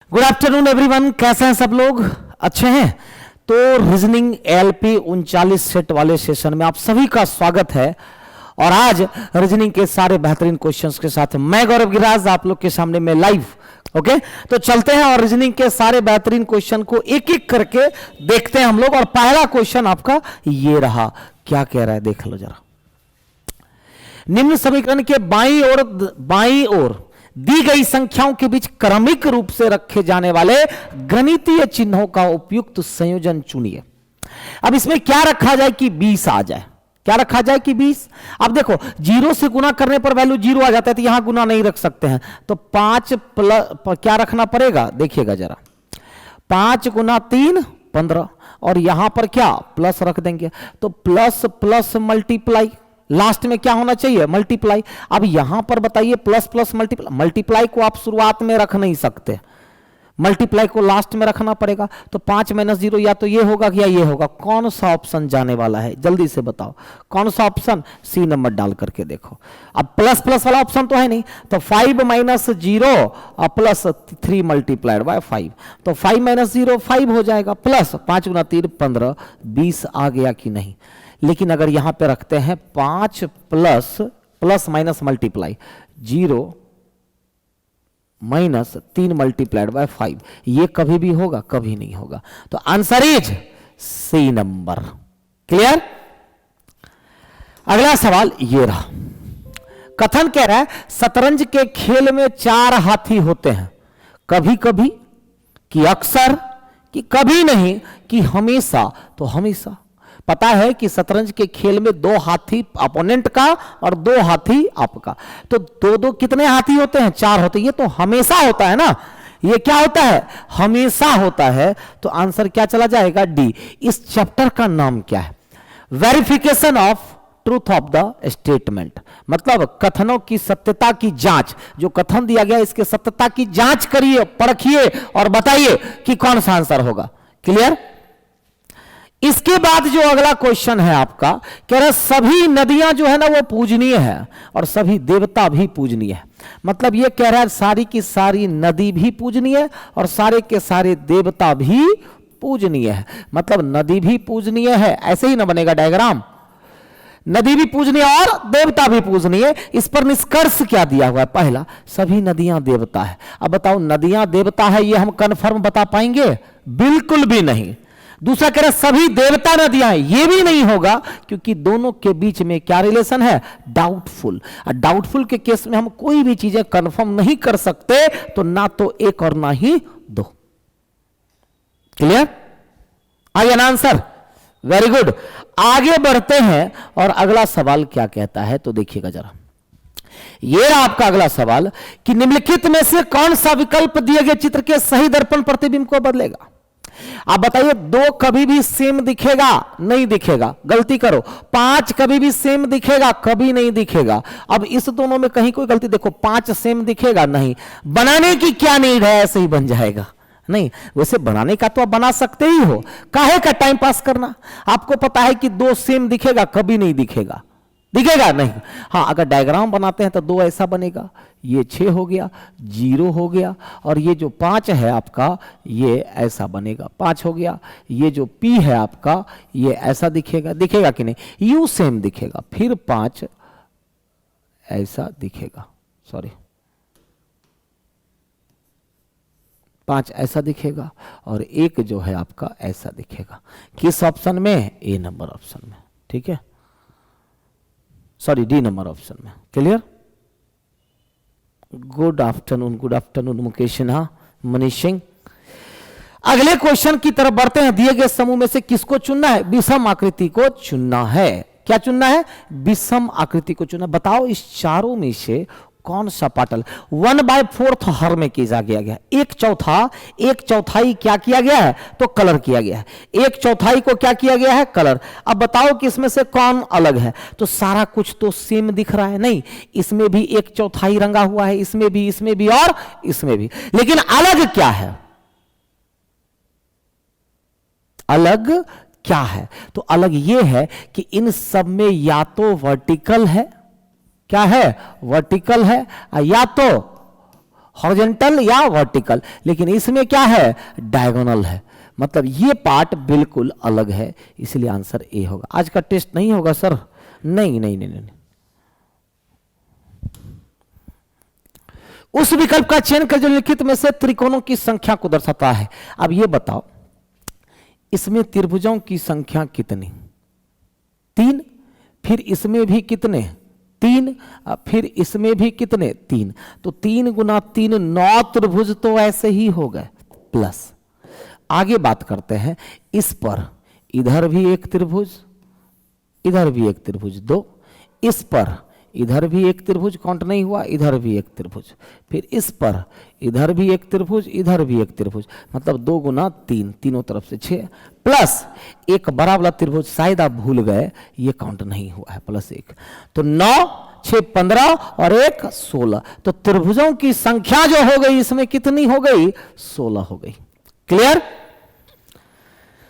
Good afternoon everyone, कैसे हैं सब लोग? अच्छे हैं? तो रीजनिंग एलपी 39 सेट वाले सेशन में आप सभी का स्वागत है। और आज रीजनिंग के सारे बेहतरीन क्वेश्चंस के साथ मैं गौरव गिराज आप लोग के सामने में लाइव। ओके, तो चलते हैं और रीजनिंग के सारे बेहतरीन क्वेश्चन को एक एक करके देखते हैं हम लोग। और पहला क्वेश्चन आपका ये रहा, क्या कह रहा है देख लो जरा। निम्न समीकरण के बाईं ओर दी गई संख्याओं के बीच क्रमिक रूप से रखे जाने वाले गणितीय चिन्हों का उपयुक्त संयोजन चुनिए। अब इसमें क्या रखा जाए कि 20 आ जाए? क्या रखा जाए कि 20? अब देखो, 0 से गुना करने पर वैल्यू 0 आ जाता है, तो यहां गुना नहीं रख सकते हैं, तो 5 प्लस क्या रखना पड़ेगा? देखिएगा जरा, 5 गुना 3 15, और यहां पर क्या प्लस रख देंगे, तो प्लस प्लस मल्टीप्लाई, लास्ट में क्या होना चाहिए? मल्टीप्लाई। अब यहां पर बताइए प्लस प्लस मल्टीप्लाई, मल्टीप्लाई को आप शुरुआत में रख नहीं सकते, मल्टीप्लाई को लास्ट में रखना पड़ेगा। तो 5 - 0 या तो ये होगा या ये होगा। कौन सा ऑप्शन जाने वाला है? जल्दी से बताओ कौन सा ऑप्शन? सी नंबर डाल करके देखो। अब प्लस प्लस वाला ऑप्शन तो है नहीं, तो 5 - 0 और प्लस 3 × 5, तो 5 - 0 5 हो जाएगा, प्लस 5 × 3 15, 20 आ गया कि नहीं? लेकिन अगर यहां पे रखते हैं 5 plus plus minus multiply 0 minus 3 × 5, ये कभी भी होगा? कभी नहीं होगा। तो answer is C number. Clear? अगला सवाल ये रहा। कथन कह रहा है शतरंज के खेल में 4 हाथी होते हैं, कभी कभी, कि अक्सर, कि कभी नहीं, कि हमेशा। तो हमेशा पता है कि शतरंज के खेल में 2 हाथी अपोनेंट का और 2 हाथी आपका, तो दो कितने हाथी होते हैं? 4 होते हैं। ये तो हमेशा होता है ना, ये क्या होता है? हमेशा होता है। तो आंसर क्या चला जाएगा? डी। इस चैप्टर का नाम क्या है? Verification of truth of the statement, मतलब कथनों की सत्यता की जांच। जो कथन दिया गया इसके सत्यता की जांच करिए, परखिए और बताइए कि कौन सा आंसर होगा। क्लियर? इसके बाद जो अगला क्वेश्चन है आपका, कह रहा सभी नदियां जो है ना वो पूजनीय है और सभी देवता भी पूजनीय है। मतलब ये कह रहा है सारी की सारी नदी भी पूजनीय है और सारे के सारे देवता भी पूजनीय है। मतलब नदी भी पूजनीय है, ऐसे ही ना बनेगा डायग्राम, नदी भी पूजनीय और देवता भी पूजनीय। इस पर निष्कर्ष क्या दिया हुआ है? पहला, सभी नदियां देवता है। अब बताओ, नदियां देवता है ये हम कंफर्म बता पाएंगे? बिल्कुल भी नहीं। दूसरा कह रहा सभी देवता नदियां हैं, ये भी नहीं होगा, क्योंकि दोनों के बीच में क्या रिलेशन है? डाउटफुल। और डाउटफुल के केस में हम कोई भी चीजें कंफर्म नहीं कर सकते, तो ना तो एक और ना ही 2। क्लियर? आइए ना आंसर। Very good. आगे बढ़ते हैं और अगला सवाल क्या कहता है, तो देखिएगा जरा। यह आपका अगला सवाल कि निम्नलिखित में से कौन सा विकल्प दिए गए चित्र के सही दर्पण प्रतिबिंब को बदलेगा? आप बताइए, 2 कभी भी सेम दिखेगा? नहीं दिखेगा, गलती करो। 5 कभी भी सेम दिखेगा? कभी नहीं दिखेगा। अब इस दोनों में कहीं कोई गलती, देखो 5 सेम दिखेगा? नहीं। बनाने की क्या नीड है? ऐसे ही बन जाएगा। नहीं, वैसे बनाने का तो आप बना सकते ही हो, काहे का टाइम पास करना? आपको पता है कि 2 सेम दिखेगा? कभी नहीं दिखेगा, दिखेगा नहीं। हाँ, अगर डायग्राम बनाते हैं तो 2 ऐसा बनेगा, ये 6 हो गया, 0 हो गया, और ये जो 5 है आपका ये ऐसा बनेगा, 5 हो गया। ये जो P है आपका ये ऐसा दिखेगा, दिखेगा कि नहीं? U सेम दिखेगा, फिर 5 ऐसा दिखेगा, सॉरी 5 ऐसा दिखेगा, और एक जो है आपका ऐसा दिखेगा। किस ऑप्शन में? ए नंबर ऑप्शन में। ठीक है, सॉरी डी नंबर ऑप्शन में। Clear? Good afternoon Mukesh Sinha, Manish Singh. अगले क्वेश्चन की तरफ बढ़ते हैं। दिए गए समूह में से किसको चुनना है? विषम आकृति को चुनना है। क्या चुनना है? विषम आकृति को चुनना। बताओ इस चारों में से कौन सा पाटल 1/4 हर में किया गया? 1 चौथाई क्या किया गया है? तो कलर किया गया है। 1 चौथाई को क्या किया गया है? कलर। अब बताओ कि इसमें से कौन अलग है? तो सारा कुछ तो सेम दिख रहा है। नहीं, इसमें भी 1 चौथाई रंगा हुआ है, इसमें भी और इसमें भी। लेकिन अलग क्या है? अलग क्या है? तो अलग ये है कि इन सब में या तो वर्टिकल है, क्या है? वर्टिकल है, या तो हॉरिजॉन्टल या वर्टिकल, लेकिन इसमें क्या है, डायगोनल है। मतलब ये पार्ट बिल्कुल अलग है, इसलिए आंसर ए होगा। आज का टेस्ट नहीं होगा सर, नहीं नहीं नहीं नहीं। उस विकल्प का चयन कर जो लिखित में से त्रिकोणों की संख्या को दर्शाता है। अब ये बताओ इसमें त्रिभुजों की संख्या कितनी, 3, फिर इसमें भी कितने, 3, फिर इसमें भी कितने, 3। तो 3 गुना 3 9 त्रिभुज तो ऐसे ही हो गए। प्लस आगे बात करते हैं, इस पर इधर भी एक त्रिभुज, इधर भी एक त्रिभुज 2, इस पर इधर भी एक त्रिभुज, काउंट नहीं हुआ, इधर भी एक त्रिभुज, फिर इस पर इधर भी एक त्रिभुज, इधर भी एक त्रिभुज, मतलब 2 गुना 3, तीनों तरफ से 6, प्लस एक बड़ा वाला त्रिभुज शायद आप भूल गए, ये काउंट नहीं हुआ है, +1। तो 9 6 15 और 1 16। तो त्रिभुजों की संख्या जो हो गई इसमें कितनी हो गई, 16 हो गई। क्लियर।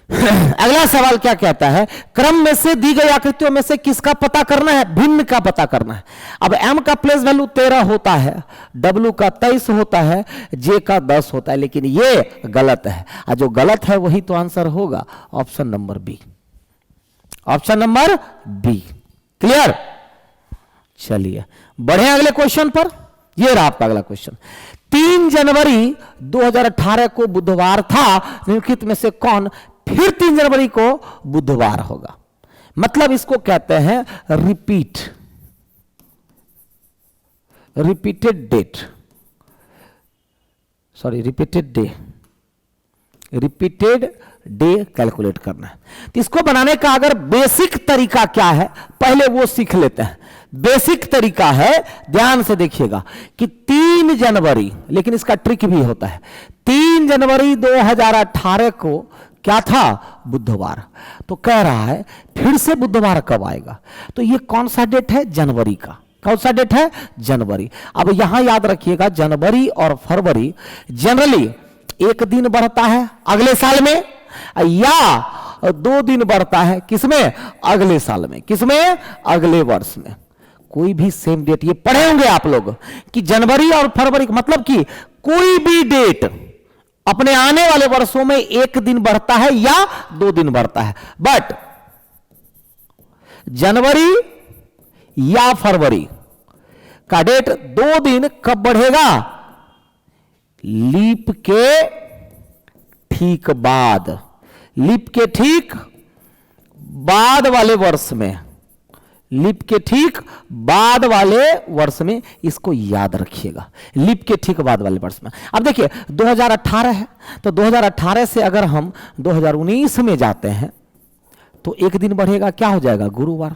अगला सवाल क्या कहता है, क्रम में से दी गई आकृतियों में से किसका पता करना है, भिन्न का पता करना है। अब m का प्लेस वैल्यू 13 होता है, w का 23 होता है, j का 10 होता है, लेकिन ये गलत है, और जो गलत है वही तो आंसर होगा, option number B, option number B. Clear. चलिए बढ़े अगले क्वेश्चन पर। ये रहा आपका अगला क्वेश्चन। 3 जनवरी 2018 को बुधवार था, निम्नलिखित में से कौन फिर 3 जनवरी को बुधवार होगा। मतलब इसको कहते हैं repeated date, sorry repeated day calculate करना है। तो इसको बनाने का अगर बेसिक तरीका क्या है पहले वो सीख लेते हैं। बेसिक तरीका है, ध्यान से देखिएगा, कि 3 जनवरी, लेकिन इसका ट्रिक भी होता है, 3 जनवरी 2018 को क्या था, बुधवार। तो कह रहा है फिर से बुधवार कब आएगा, तो ये कौन सा डेट है, जनवरी का। कौन सा डेट है, जनवरी। अब यहां याद रखिएगा जनवरी और फरवरी जनरली एक दिन बढ़ता है अगले साल में, या 2 दिन बढ़ता है किसमें, अगले साल में, किसमें, अगले वर्ष में। कोई भी सेम डेट, ये पढ़े होंगे आप लोग कि जनवरी और फरवरी, मतलब कि कोई भी डेट अपने आने वाले वर्षों में 1 दिन बढ़ता है या 2 दिन बढ़ता है। बट जनवरी या फरवरी का डेट 2 दिन कब बढ़ेगा, लीप के ठीक बाद, लीप के ठीक बाद वाले वर्ष में, लीप के ठीक बाद वाले वर्ष में। इसको याद रखिएगा, लीप के ठीक बाद वाले वर्ष में। अब देखिए 2018 है, तो 2018 से अगर हम 2019 में जाते हैं तो 1 दिन बढ़ेगा, क्या हो जाएगा, गुरुवार।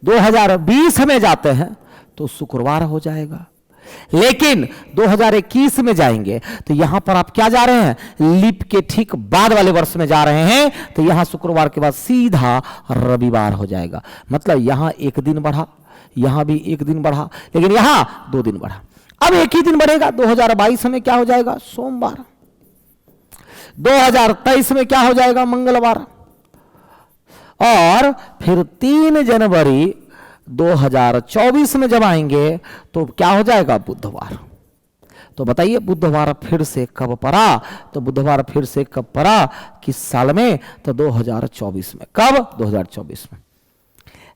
2020 में जाते हैं तो शुक्रवार हो जाएगा। लेकिन 2021 में जाएंगे तो यहां पर आप क्या जा रहे हैं, लीप के ठीक बाद वाले वर्ष में जा रहे हैं, तो यहां शुक्रवार के बाद सीधा रविवार हो जाएगा। मतलब यहां 1 दिन बढ़ा, यहां भी 1 दिन बढ़ा, लेकिन यहां 2 दिन बढ़ा। अब 1 ही दिन बढ़ेगा, 2022 में क्या हो जाएगा, सोमवार। 2023 में क्या हो जाएगा, मंगलवार। और फिर 3 जनवरी 2024 में जब आएंगे तो क्या हो जाएगा, बुधवार। तो बताइए बुधवार फिर से कब पड़ा, तो बुधवार फिर से कब पड़ा, किस साल में, तो 2024 में। कब, 2024 में।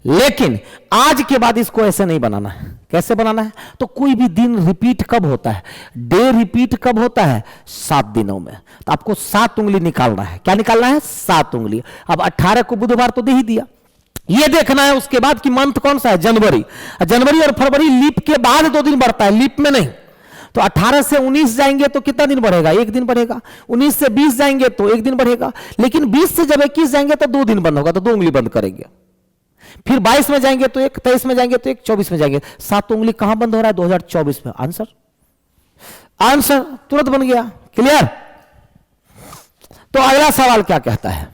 लेकिन आज के बाद इसको ऐसे नहीं बनाना है। कैसे बनाना है, तो कोई भी दिन रिपीट कब होता है, डे रिपीट कब होता है, 7 दिनों में। तो आपको 7 उंगली निकालना है। क्या निकालना है, 7 उंगली। अब 18 को बुधवार तो दे ही दिया, ये देखना है उसके बाद कि मंथ कौन सा है, जनवरी। जनवरी और फरवरी लीप के बाद 2 दिन बढ़ता है, लीप में नहीं। तो 18 से 19 जाएंगे तो कितना दिन बढ़ेगा, 1 दिन बढ़ेगा। 19 से 20 जाएंगे तो 1 दिन बढ़ेगा। लेकिन 20 से जब 21 जाएंगे तो 2 दिन बंद होगा, तो 2 उंगली बंद करेंगे। फिर 22 में जाएंगे तो 1, 23 में जाएंगे तो 1, 24 में जाएंगे। 7 उंगली कहां बंद हो रहा है, 2024 में। आंसर, आंसर तुरंत बन गया। क्लियर। तो अगला सवाल क्या कहता है,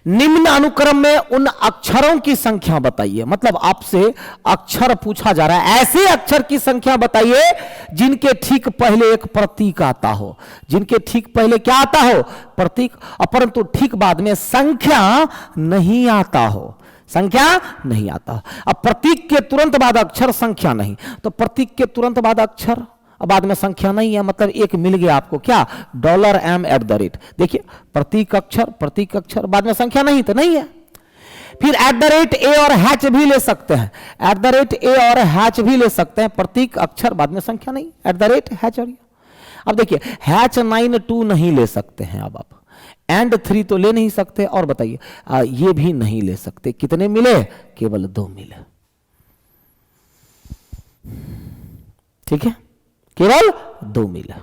निम्न अनुक्रम में उन अक्षरों की संख्या बताइए। मतलब आपसे अक्षर पूछा जा रहा है, ऐसे अक्षर की संख्या बताइए जिनके ठीक पहले एक प्रतीक आता हो, जिनके ठीक पहले क्या आता हो, प्रतीक, परंतु ठीक बाद में संख्या नहीं आता हो, संख्या नहीं आता। अब प्रतीक के तुरंत बाद अक्षर, संख्या नहीं, तो प्रतीक के तुरंत बाद अक्षर, अब बाद में संख्या नहीं है, मतलब एक मिल गया आपको, क्या, $m@। देखिए प्रतीक अक्षर बाद में संख्या नहीं तो नहीं है। फिर @a और हैच भी ले सकते हैं, @a और हैच भी ले सकते हैं, प्रतीक अक्षर बाद में संख्या नहीं, @हैच। और अब देखिए हैच 9 नहीं ले सकते हैं, अब आप एंड 3 तो ले नहीं सकते, और बताइए ये भी नहीं ले सकते। कितने मिले, केवल 2 मिले, ठीक है, केवल 2 मिले।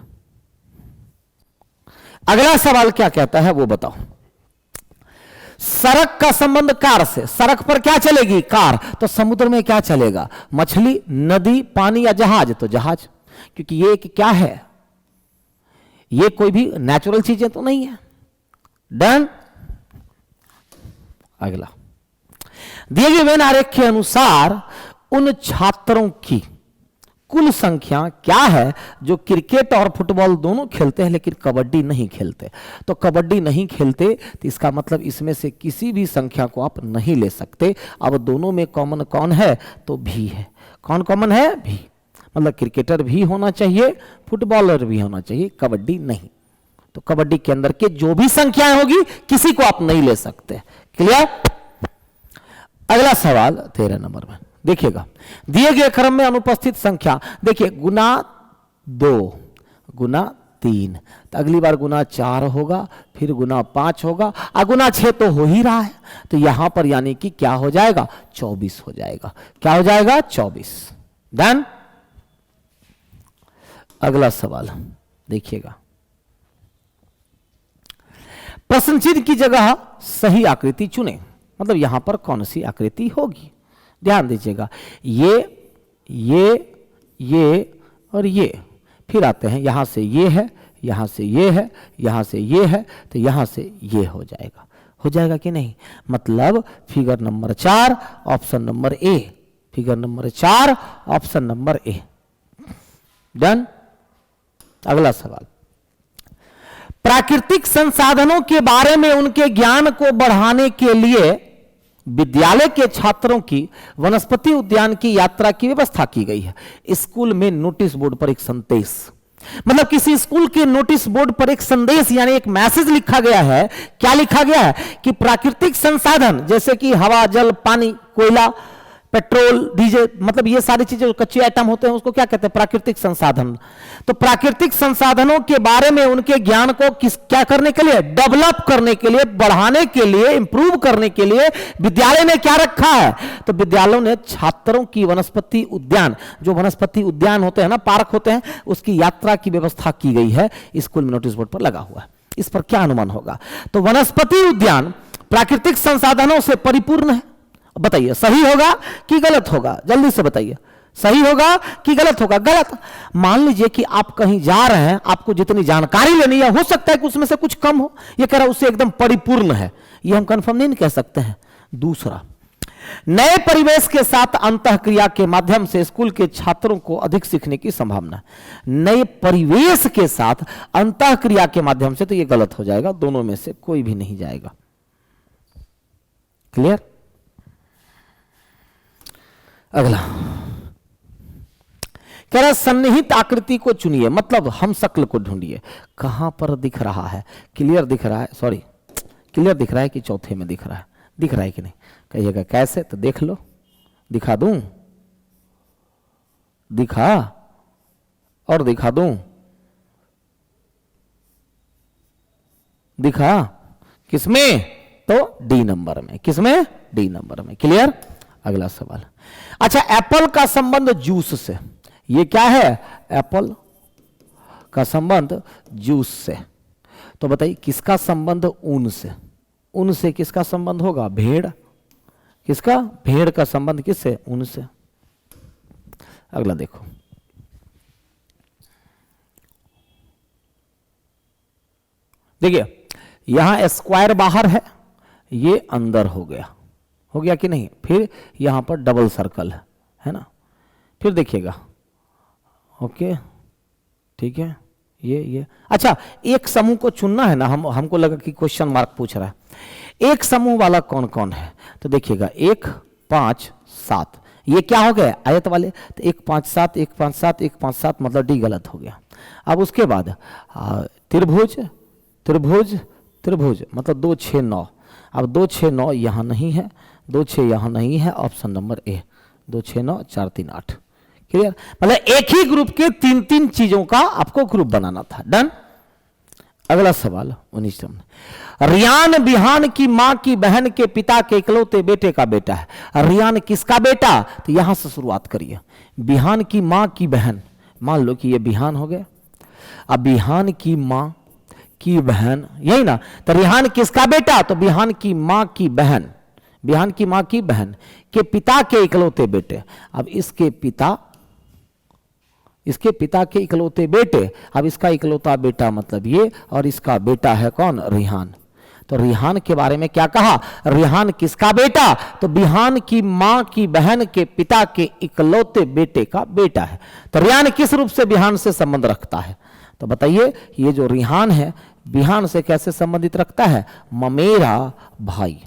अगला सवाल क्या कहता है वो बताओ। सड़क का संबंध कार से, सड़क पर क्या चलेगी, कार, तो समुद्र में क्या चलेगा, मछली, नदी, पानी या जहाज, तो जहाज, क्योंकि ये क्या है, ये कोई भी नेचुरल चीजें तो नहीं है। डन। अगला, दिए गए वेन आरेख के अनुसार उन छात्रों की कुल संख्या क्या है जो क्रिकेट और फुटबॉल दोनों खेलते हैं लेकिन कबड्डी नहीं खेलते। तो कबड्डी नहीं खेलते तो इसका मतलब इसमें से किसी भी संख्या को आप नहीं ले सकते। अब दोनों में कॉमन कौन है, तो भी है। कौन कॉमन है, भी, मतलब क्रिकेटर भी होना चाहिए, फुटबॉलर भी होना चाहिए, कबड्डी नहीं। तो कबड्डी के अंदर के जो भी संख्याएं होगी किसी को आप नहीं ले सकते। क्लियर। अगला सवाल 13 नंबर में देखिएगा, दिए गए क्रम में अनुपस्थित संख्या, देखिए गुना 2 गुना 3, तो अगली बार गुना 4 होगा, फिर गुना 5 होगा, और गुना 6 तो हो ही रहा है, तो यहां पर यानी कि क्या हो जाएगा, 24 हो जाएगा। क्या हो जाएगा, 24। डन। अगला सवाल देखिएगा, प्रश्न चिन्ह की जगह सही आकृति चुने, मतलब यहां पर कौन सी आकृति होगी। ध्यान दीजिएगा, ये और ये, फिर आते हैं यहां से ये है, यहां से ये है, यहां से ये है, तो यहां से ये हो जाएगा। हो जाएगा कि नहीं, मतलब figure number 4 option number A, figure number 4 option number A. Done. अगला सवाल, प्राकृतिक संसाधनों के बारे में उनके ज्ञान को बढ़ाने के लिए विद्यालय के छात्रों की वनस्पति उद्यान की यात्रा की व्यवस्था की गई है। स्कूल में नोटिस बोर्ड पर एक संदेश, मतलब किसी स्कूल के नोटिस बोर्ड पर एक संदेश यानी एक मैसेज लिखा गया है। क्या लिखा गया है कि प्राकृतिक संसाधन जैसे कि हवा, जल, पानी, कोयला, पेट्रोल, डीजल, मतलब ये सारी चीजें जो कच्चे आइटम होते हैं उसको क्या कहते हैं, प्राकृतिक संसाधन। तो प्राकृतिक संसाधनों के बारे में उनके ज्ञान को क्या करने के लिए, डेवलप करने के लिए, बढ़ाने के लिए, इंप्रूव करने के लिए विद्यालय ने क्या रखा है, तो विद्यालयों ने छात्रों की वनस्पति उद्यान, जो वनस्पति उद्यान होते हैं ना, पार्क होते हैं, उसकी यात्रा की व्यवस्था की गई है। स्कूल में नोटिस बोर्ड पर लगा हुआ है। इस पर क्या अनुमान होगा, तो वनस्पति उद्यान प्राकृतिक संसाधनों से परिपूर्ण है। बताइए सही होगा कि गलत होगा, जल्दी से बताइए, सही होगा कि गलत होगा। गलत। मान लीजिए कि आप कहीं जा रहे हैं, आपको जितनी जानकारी लेनी है, हो सकता है कि उसमें से कुछ कम हो, ये कह रहा है उससे एकदम परिपूर्ण है, ये हम कंफर्म नहीं कह सकते हैं। दूसरा, नए परिवेश के साथ अंतःक्रिया के माध्यम से स्कूल के छात्रों को अधिक सीखने की संभावना। नए परिवेश के साथ अंतःक्रिया के माध्यम से, तो ये गलत हो जाएगा, दोनों में से कोई भी नहीं जाएगा। क्लियर। अगला कह रहा सन्निहित आकृति को चुनिए, मतलब हम शक्ल को ढूंढिए। कहां पर दिख रहा है, क्लियर दिख रहा है, सॉरी क्लियर दिख रहा है कि चौथे में दिख रहा है, दिख रहा है कि नहीं, कहिएगा कैसे, तो देख लो, दिखा दूं, दिखा और दिखा दूं, दिखा किसमें, तो डी नंबर में। किसमें, डी नंबर में। क्लियर। अगला सवाल, अच्छा एप्पल का संबंध जूस से, ये क्या है, एप्पल का संबंध जूस से, तो बताइए किसका संबंध ऊन से, ऊन से किसका संबंध होगा, भेड़, किसका, भेड़ का संबंध किससे, ऊन से। अगला देखो, देखिए यहां स्क्वायर बाहर है, ये अंदर हो गया, हो गया कि नहीं, फिर यहां पर डबल सर्कल है ना, फिर देखिएगा, ओके ठीक है, ये अच्छा एक समूह को चुनना है ना, हमको लगा कि क्वेश्चन मार्क पूछ रहा है। एक समूह वाला कौन कौन है, तो देखिएगा 1, 5, 7, ये क्या हो गया आयत वाले, तो 1 5 7 1 5 7 1 5 7 मतलब डी गलत हो गया। अब उसके बाद त्रिभुज त्रिभुज त्रिभुज मतलब 2 6 9, अब 2 6 9 यहाँ नहीं है, 2 6 यहाँ नहीं है, ऑप्शन नंबर ए 2 6 9 4 3 8। क्लियर, मतलब एक ही ग्रुप के 3 चीजों का आपको ग्रुप बनाना था। डन। अगला सवाल 19 नंबर, रियान बिहान की मां की बहन के पिता के इकलौते बेटे का बेटा है। रियान किसका बेटा, तो यहां से शुरुआत करिए। बिहान की मां की बहन, मान लो कि ये बिहान हो गया, अब बिहान की मां की बहन, यही ना, तो रिहान किसका बेटा, तो बिहान की मां की बहन, बिहान की मां की बहन के पिता के इकलौते बेटे। अब इसके पिता के इकलौते बेटे, अब इसका इकलौता बेटा मतलब ये, और इसका बेटा है कौन, रिहान। तो रिहान के बारे में क्या कहा, रिहान किसका बेटा, तो बिहान की मां की बहन के पिता के इकलौते बेटे का बेटा है। तो रिहान किस रूप से बिहान से संबंध रखता है, तो बताइए ये जो रिहान है बिहान से कैसे संबंधित रखता है, ममेरा भाई,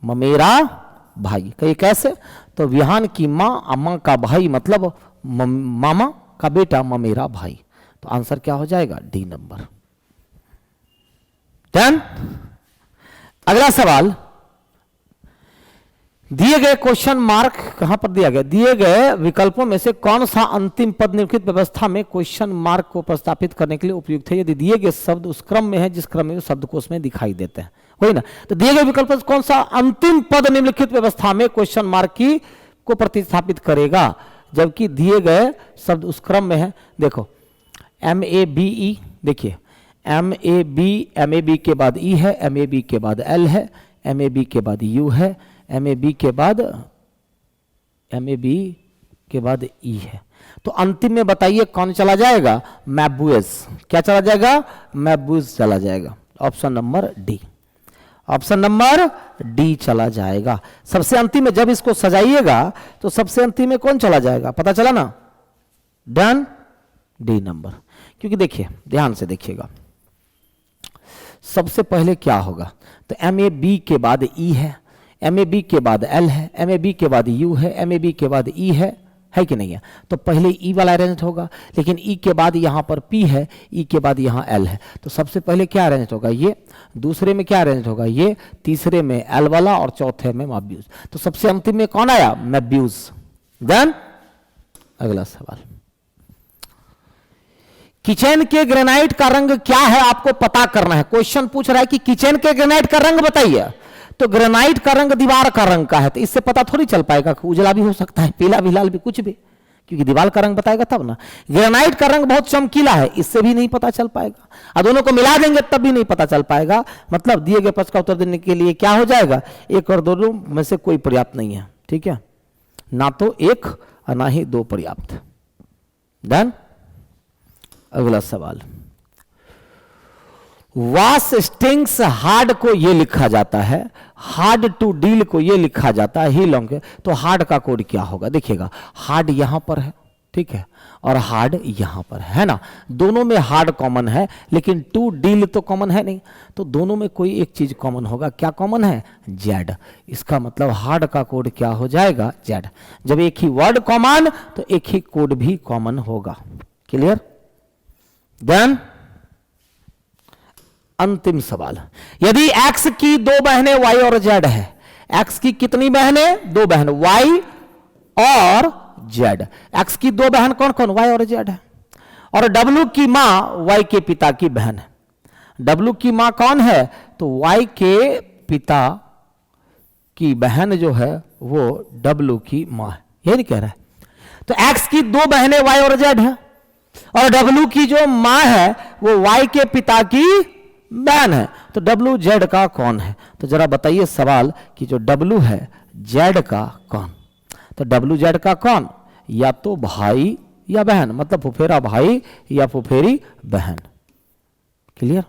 ममेरा भाई। कहीं कैसे, तो बिहान की मां, अम्मा का भाई मतलब मामा का बेटा, ममेरा भाई। तो आंसर क्या हो जाएगा, डी नंबर। डन। अगला सवाल, दिए गए क्वेश्चन मार्क कहां पर दिया गया, दिए गए विकल्पों में से कौन सा अंतिम पद निम्नलिखित व्यवस्था में क्वेश्चन मार्क को प्रस्तापित करने के लिए उपयुक्त है, यदि दिए गए शब्द उस क्रम में है जिस क्रम में शब्दकोश में दिखाई देते हैं, वही ना। तो दिए गए विकल्प में कौन सा अंतिम पद निम्नलिखित व्यवस्था में क्वेश्चन मार्क की को प्रतिस्थापित करेगा, जबकि दिए गए शब्द उस क्रम में है। देखो MABE, देखिए MAB के बाद E है, MAB के बाद L है, MAB के बाद U है, MAB के बाद E है। तो अंतिम में बताइए कौन चला जाएगा, मैबुएज। क्या चला जाएगा, मैबुएज चला जाएगा। Option number D, option number D चला जाएगा। सबसे अंतिम में जब इसको सजाइएगा तो सबसे अंतिम में कौन चला जाएगा, पता चला ना। Done, D number. क्योंकि देखिए ध्यान से देखिएगा, सबसे पहले क्या होगा, तो MAB के बाद E है, MAB के बाद L है, MAB के बाद U है, MAB के बाद E है कि नहीं है। तो पहले E वाला अरेंज होगा, लेकिन E के बाद यहाँ पर P है, E के बाद यहाँ L है। तो सबसे पहले क्या अरेंज होगा, ये, दूसरे में क्या अरेंज होगा, ये, तीसरे में L वाला, और चौथे में मैब्यूज। तो सबसे अंतिम में कौन आया, मैब्यूज। देन अगला सवाल, किचन के ग्रेनाइट का रंग क्या है आपको पता करना है। क्वेश्चन पूछ रहा है कि किचन के ग्रेनाइट का रंग बताइए, तो ग्रेनाइट का रंग दीवार का रंग का है, तो इससे पता थोड़ी चल पाएगा, उजला भी हो सकता है, पीला भी, लाल भी, कुछ भी, क्योंकि दीवार का रंग बताएगा तब ना। ग्रेनाइट का रंग बहुत चमकीला है, इससे भी नहीं पता चल पाएगा, और दोनों को मिला देंगे तब भी नहीं पता चल पाएगा। मतलब दिए गए प्रश्न का उत्तर देने के लिए क्या हो जाएगा, एक और दोनों में से कोई पर्याप्त नहीं है। ठीक है, ना तो एक और ना ही दो पर्याप्त। डन। अगला सवाल, वास स्टिंग्स हार्ड को ये लिखा जाता है, हार्ड टू डील को ये लिखा जाता है, ही लॉन्ग। तो हार्ड का कोड क्या होगा, देखिएगा हार्ड यहां पर है, ठीक है, और हार्ड यहां पर है ना, दोनों में हार्ड कॉमन है, लेकिन टू डील तो कॉमन है नहीं, तो दोनों में कोई एक चीज कॉमन होगा। क्या कॉमन है, जेड। इसका मतलब हार्ड का कोड क्या हो जाएगा, जेड। जब एक ही वर्ड कॉमन तो एक ही कोड भी कॉमन होगा। क्लियर। देन अंतिम सवाल, यदि एक्स की दो बहनें वाई और जेड है, एक्स की कितनी बहनें, दो बहन, वाई और जेड। एक्स की दो बहन कौन कौन, वाई और जेड है, और डब्ल्यू की मां वाई के पिता की बहन है। डब्ल्यू की मां कौन है, तो वाई के पिता की बहन जो है वो डब्ल्यू की मां है, यही नहीं कह रहा है। तो एक्स की दो बहनें वाई और जेड है, और डब्ल्यू की जो मां है वो वाई के पिता की बहन है, तो डब्ल्यू जेड का कौन है। तो जरा बताइए सवाल कि जो डब्ल्यू है जेड का कौन, तो डब्ल्यू जेड का कौन, या तो भाई या बहन, मतलब फुफेरा भाई या फुफेरी बहन। क्लियर।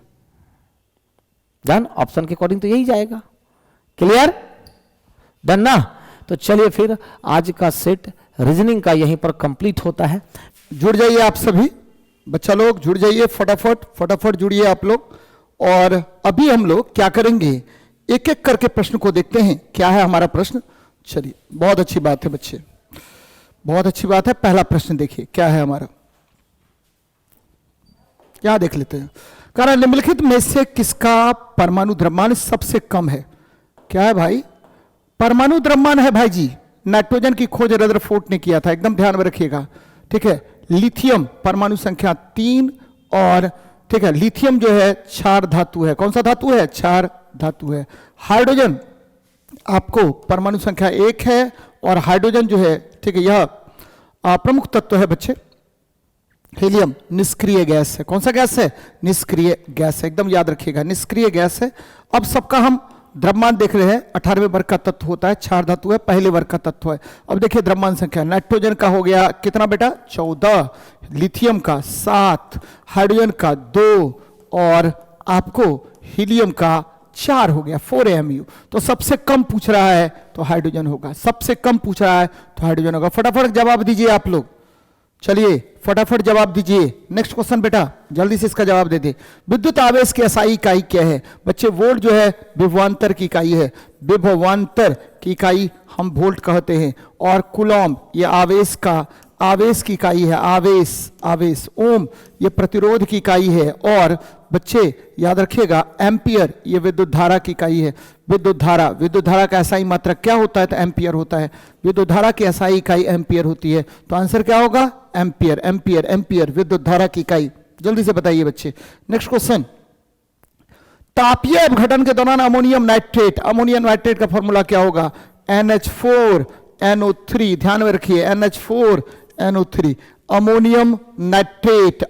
डन, ऑप्शन के अकॉर्डिंग तो यही जाएगा। क्लियर, डन ना। तो चलिए फिर आज का सेट रीजनिंग का यहीं पर कंप्लीट होता है। जुड़ जाइए आप सभी बच्चा लोग, जुड़ जाइए फटाफट जुड़िए आप लोग। और अभी हम लोग क्या करेंगे, एक एक करके प्रश्न को देखते हैं। क्या है हमारा प्रश्न, चलिए, बहुत अच्छी बात है बच्चे, बहुत अच्छी बात है। पहला प्रश्न देखिए क्या है हमारा, क्या देख लेते हैं। कह रहा है निम्नलिखित में से किसका परमाणु द्रव्यमान सबसे कम है। क्या है भाई? परमाणु द्रव्यमान है भाई जी। नाइट्रोजन की खोज रदरफोर्ड ने किया था, एकदम ध्यान में रखिएगा, ठीक है। लिथियम परमाणु संख्या 3 और ठीक है, लिथियम जो है क्षार धातु है। कौन सा धातु है? क्षार धातु है। हाइड्रोजन आपको परमाणु संख्या 1 है और हाइड्रोजन जो है, ठीक है, यह प्रमुख तत्व है बच्चे। हीलियम निष्क्रिय गैस है। कौन सा गैस है? निष्क्रिय गैस है, एकदम याद रखिएगा, निष्क्रिय गैस है। अब सबका हम द्रव्यमान देख रहे हैं। 18वें वर्ग का तत्व होता है, क्षार धातु है, पहले वर्ग का तत्व है। अब देखिए द्रव्यमान संख्या, नाइट्रोजन का हो गया कितना बेटा? 14, लिथियम का 7, हाइड्रोजन का 2 और आपको हीलियम का 4 हो गया, 4 AMU। तो सबसे कम पूछ रहा है तो हाइड्रोजन होगा, सबसे कम पूछ रहा है तो हाइड्रोजन होगा। फटाफट जवाब दीजिए आप लोग, चलिए फटाफट जवाब दीजिए। नेक्स्ट क्वेश्चन बेटा, जल्दी से इसका जवाब दे दे। विद्युत आवेश की SI इकाई क्या है? बच्चे वोल्ट जो है विभवांतर की इकाई है, विभवांतर की इकाई हम वोल्ट कहते हैं। और कूलॉम ये आवेश की इकाई है, आवेश। ओम ये प्रतिरोध की इकाई है। और बच्चे याद रखिएगा एम्पियर ये विद्युत धारा की इकाई है। विद्युत धारा का SI मात्रक क्या होता है? तो एम्पियर होता है। विद्युत धारा की SI इकाई एम्पियर होती है। तो आंसर क्या होगा? एम्पियर विद्युत धारा की इकाई। जल्दी से बताइए बच्चे। नेक्स्ट क्वेश्चन, तापीय अपघटन के दौरान अमोनियम नाइट्रेट का फॉर्मूला क्या होगा? NH4NO3। ध्यान में रखिए, NH4NO3 अमोनियम नाइट्रेट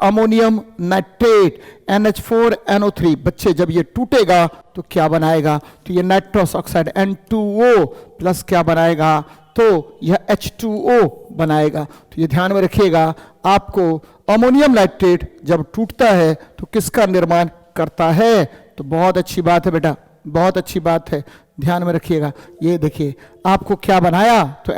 NH4NO3। बच्चे जब ये टूटेगा तो क्या बनाएगा? तो ये नाइट्रस ऑक्साइड N2O प्लस क्या बनाएगा? तो यह H2O बनाएगा। तो ये ध्यान में रखिएगा, आपको अमोनियम नाइट्रेट जब टूटता है तो किसका निर्माण करता है? तो बहुत अच्छी बात है बेटा, बहुत अच्छी बात है, ध्यान में रखिएगा। ये देखिए आपको क्या बनाया? तो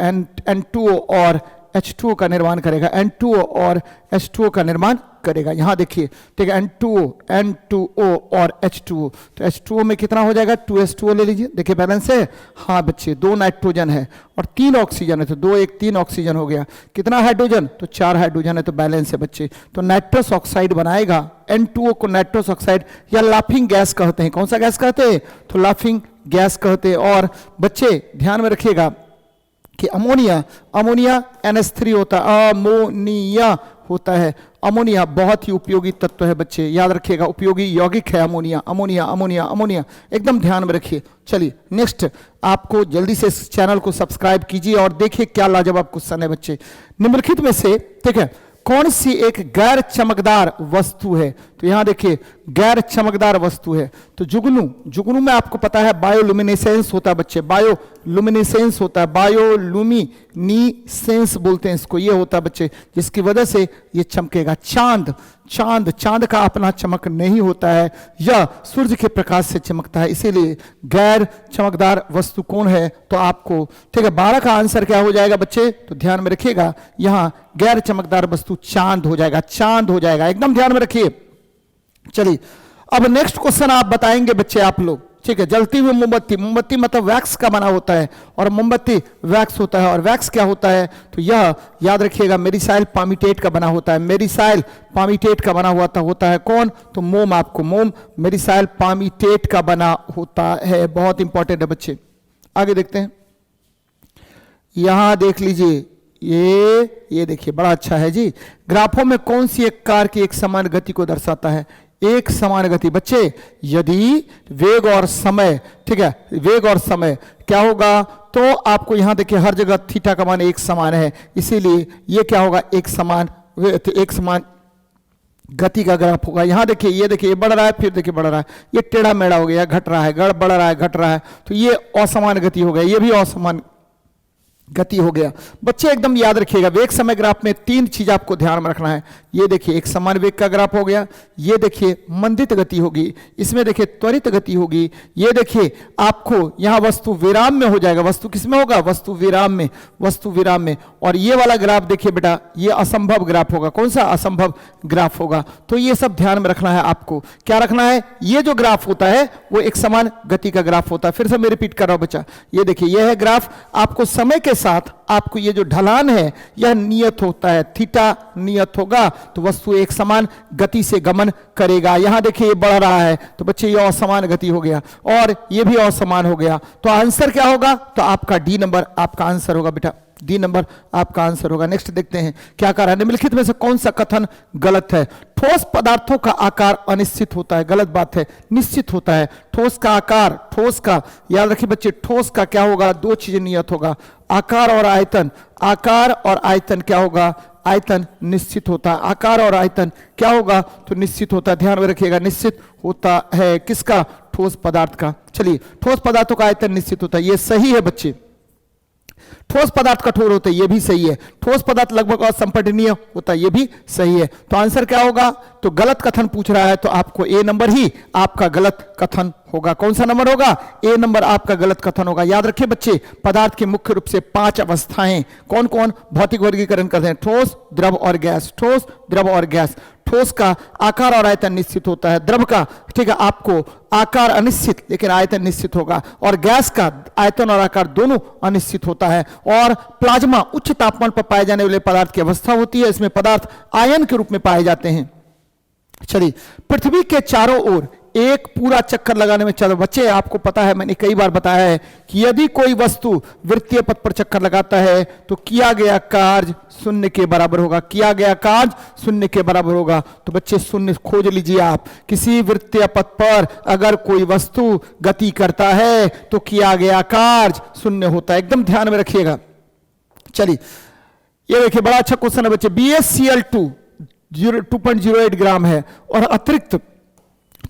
N2O और H2O का निर्माण करेगा, N2O और H2O का निर्माण करेगा। यहां देखिए, ठीक है, N2O और H2O। तो H2O में कितना हो जाएगा? 2H2O ले लीजिए, देखिए बैलेंस है। हाँ बच्चे, 2 नाइट्रोजन है और 3 ऑक्सीजन है, तो 2 1 3 ऑक्सीजन हो गया। कितना हाइड्रोजन? तो 4 हाइड्रोजन है, तो बैलेंस है बच्चे। तो नाइट्रस ऑक्साइड बनाएगा। N2O को नाइट्रस ऑक्साइड या लाफिंग गैस कहते हैं। कौन सा गैस कहते हैं? तो लाफिंग गैस कहते हैं। और बच्चे ध्यान में रखिएगा कि अमोनिया NH3 होता है, अमोनिया होता है। अमोनिया बहुत ही उपयोगी तत्व है बच्चे, याद रखिएगा, उपयोगी यौगिक है अमोनिया। एकदम ध्यान में रखिए। चलिए नेक्स्ट, आपको जल्दी से इस चैनल को सब्सक्राइब कीजिए और देखिए क्या लाजवाब क्वेश्चन है बच्चे। निम्नलिखित में से, ठीक है, कौन सी एक गैर चमकदार वस्तु है? तो यहां देखिए गैर चमकदार वस्तु है तो जुगनू में आपको पता है बायोलुमिनेसेंस होता है बच्चे, बायोलुमिनेसेंस होता है, बायोलुमिनेसेंस बोलते हैं इसको। ये होता है बच्चे जिसकी वजह से ये चमकेगा। चांद का अपना चमक नहीं होता है, यह सूर्य के प्रकाश से चमकता है, इसीलिए गैर चमकदार वस्तु कौन है? तो आपको, ठीक है, 12 का आंसर क्या हो जाएगा बच्चे? तो ध्यान में रखिएगा, यहां गैर चमकदार वस्तु चांद हो जाएगा, एकदम ध्यान में रखिए। चलिए अब नेक्स्ट क्वेश्चन आप बताएंगे बच्चे आप लोग, ठीक है। जलती हुई मोमबत्ती मतलब वैक्स का बना होता है और मोमबत्ती वैक्स होता है। और वैक्स क्या होता है? तो यह याद रखिएगा मेरिसाइल पामीटेट का बना होता है, मेरिसाइल पामीटेट का बना होता है। कौन? तो मोम, आपको मोम मेरिसाइल पामीटेट का बना होता है। बहुत इंपॉर्टेंट है बच्चे। आगे देखते हैं, यहां देख लीजिए, ये देखिए बड़ा अच्छा है जी। ग्राफों में कौन सी एक कार की एक समान गति को दर्शाता है? एक समान गति बच्चे, यदि वेग और समय, ठीक है, वेग और समय क्या होगा? तो आपको यहां देखिए हर जगह थीटा का मान एक समान है, इसीलिए ये क्या होगा? एक समान गति का ग्राफ होगा। यहां देखिए, ये देखिए ये बढ़ रहा है, फिर देखिए बढ़ रहा है, ये टेढ़ा मेढ़ा हो गया, घट रहा है, बढ़ रहा है, घट रहा है, तो ये असमान गति हो गया, ये भी असमान गति हो गया। बच्चे एकदम याद रखिएगा, वेग समय ग्राफ में 3 चीज आपको ध्यान में रखना है। ये देखिए एक समान वेग का ग्राफ हो गया, ये देखिए मंदित गति होगी, इसमें देखिए त्वरित गति होगी, ये देखिए आपको यहां वस्तु विराम में हो जाएगा, वस्तु किसमें होगा, वस्तु विराम में, वस्तु विराम में। और ये वाला ग्राफ देखिए बेटा, ये असंभव ग्राफ होगा। कौन सा असंभव ग्राफ होगा? तो ये सब ध्यान में रखना है आपको। क्या रखना है? ये जो ग्राफ होता है वो एक समान गति का ग्राफ होता है। फिर से मैं रिपीट कर रहा हूं बच्चा, ये देखिए ये है ग्राफ। आपको समय के साथ आपको ये जो ढलान है यह नियत होता है, थीटा नियत होगा तो वस्तु एक समान गति से गमन करेगा। यहां देखिए ये बढ़ रहा है तो बच्चे ये असमान गति हो गया और ये भी असमान हो गया। तो आंसर क्या होगा? तो आपका डी नंबर आपका आंसर होगा बेटा, डी नंबर आपका आंसर होगा। नेक्स्ट देखते हैं क्या कह रहा है, निम्नलिखित में से कौन सा कथन गलत है? ठोस पदार्थों का आकार अनिश्चित होता है, गलत बात है, निश्चित होता है। ठोस का आकार, ठोस का याद रखिए बच्चे, ठोस का क्या होगा? दो चीजें नियत होगा, आकार और आयतन। आकार और आयतन क्या होगा? आयतन निश्चित होता है। आकार और आयतन क्या होगा? तो निश्चित होता है, ध्यान में रखिएगा, निश्चित होता है। किसका? ठोस पदार्थ का। चलिए, ठोस पदार्थों का आयतन निश्चित होता है, ये सही है बच्चे। ठोस पदार्थ कठोर होते हैं, ये भी सही है। ठोस पदार्थ लगभग असंपठनीय होता है, ये भी सही है। तो आंसर क्या होगा? तो गलत कथन पूछ रहा है तो आपको ए नंबर ही आपका गलत कथन होगा। कौन सा नंबर होगा? ए नंबर आपका गलत कथन होगा। याद रखिए बच्चे, पदार्थ की मुख्य रूप से 5 अवस्थाएं कौन कौन भौतिक वर्गीकरण करते हैं? ठोस, द्रव और गैस। ठोस, द्रव और गैस। ठोस का आकार और आयतन निश्चित होता है, द्रव का ठीक है आपको आकार अनिश्चित लेकिन आयतन निश्चित होगा, और गैस का आयतन और आकार दोनों अनिश्चित होता है। और प्लाज्मा उच्च तापमान पर पाए जाने वाले पदार्थ की अवस्था होती है, इसमें पदार्थ आयन के रूप में पाए जाते हैं। चलिए, पृथ्वी के चारों ओर एक पूरा चक्कर लगाने में चलो बच्चे, आपको पता है मैंने कई बार बताया है कि यदि कोई वस्तु वृत्तीय पथ पर चक्कर लगाता है तो किया गया कार्य शून्य के बराबर होगा। किया गया कार्य शून्य के बराबर होगा। तो बच्चे शून्य खोज लीजिए आप। किसी वृत्तीय पथ पर अगर कोई वस्तु गति करता है तो किया गया कार्य शून्य होता है, एकदम ध्यान में रखिएगा। चलिए, ये देखिए बड़ा अच्छा क्वेश्चन है बच्चे। BaCl2 2.08 ग्राम है और अतिरिक्त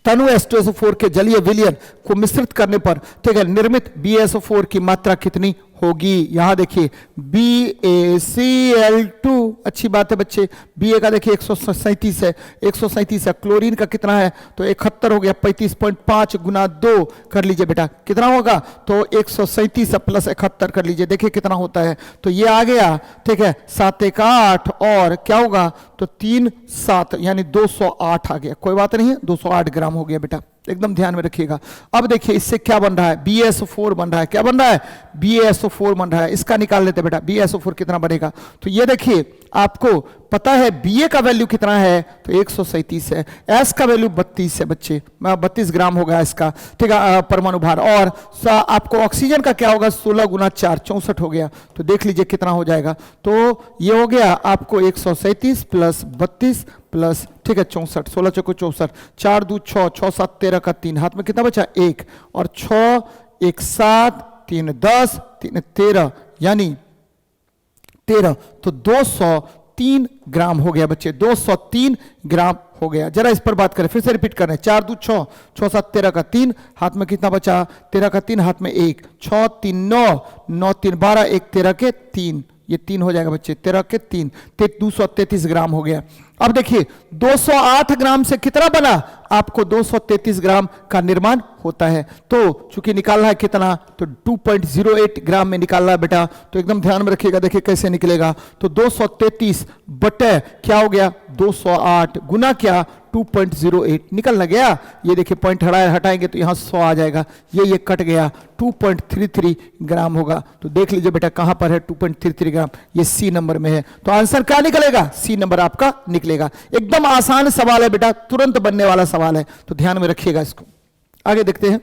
तनु H2SO4 के जलीय विलयन को मिश्रित करने पर ठीक है निर्मित BaSO4 की मात्रा कितनी होगी? यहां देखिए BaCl2, अच्छी बात है बच्चे। Ba का देखिए 137 है, 137 है। क्लोरीन का कितना है? तो 71 हो गया। 35.5 गुना 2 कर लीजिए बेटा, कितना होगा? तो 137 प्लस 71 कर लीजिए, देखिए कितना होता है। तो ये आ गया ठीक है 7 1 8 और क्या होगा? तो 3 7 यानी 208 आ गया। कोई बात नहीं है, 208 ग्राम हो गया बेटा, एकदम ध्यान में रखिएगा। अब देखिए इससे क्या बन रहा है? BaSO4 बन रहा है। क्या बन रहा है? BaSO4 बन रहा है। इसका निकाल लेते बेटा, BaSO4 कितना बनेगा? तो ये देखिए आपको पता है Ba का वैल्यू कितना है? तो 137 है। S का वैल्यू 32 है बच्चे, 32 ग्राम हो गया इसका ठीक है परमाणु भार। और आपको ऑक्सीजन का क्या होगा? 16 गुना 4 64 हो गया। तो देख लीजिए कितना हो जाएगा। तो ये हो गया आपको 137 प्लस 32 प्लस ठीक है 64, 16 चौको 64, 4 2 6, 6 7 13 का 3, हाथ में कितना बचा? 1 और 6 1 7 3 10 3 13 यानी 13, तो 203 ग्राम हो गया बच्चे, 203 ग्राम हो गया। जरा इस पर बात करें, फिर से रिपीट करें। 4 2 6, 6 7 13 का 3, हाथ में कितना बचा? 13 का 3, हाथ में 1, 6 3 9, 9 3 12, 1 13 के 3, ये 3 हो जाएगा बच्चे, 13 के 3, 233 ग्राम हो गया। अब देखिए 208 ग्राम से कितना बना? आपको 233 ग्राम का निर्माण होता है। तो चूंकि निकालना है कितना? तो 2.08 ग्राम में निकालना है बेटा। तो एकदम ध्यान में रखिएगा, देखिए कैसे निकलेगा। तो 233 बटे क्या हो गया? 208 गुना क्या? 2.08 निकल ना गया। ये देखिए पॉइंट हटाएंगे तो यहां 100 आ जाएगा, ये कट गया, 2.33 ग्राम होगा। तो देख लीजिए बेटा कहां पर है 2.33 ग्राम, ये सी नंबर में है। तो आंसर क्या निकलेगा? सी नंबर आपका निकलेगा। एकदम आसान सवाल है बेटा, तुरंत बनने वाला सवाल है, तो ध्यान में रखिएगा इसको। आगे देखते हैं,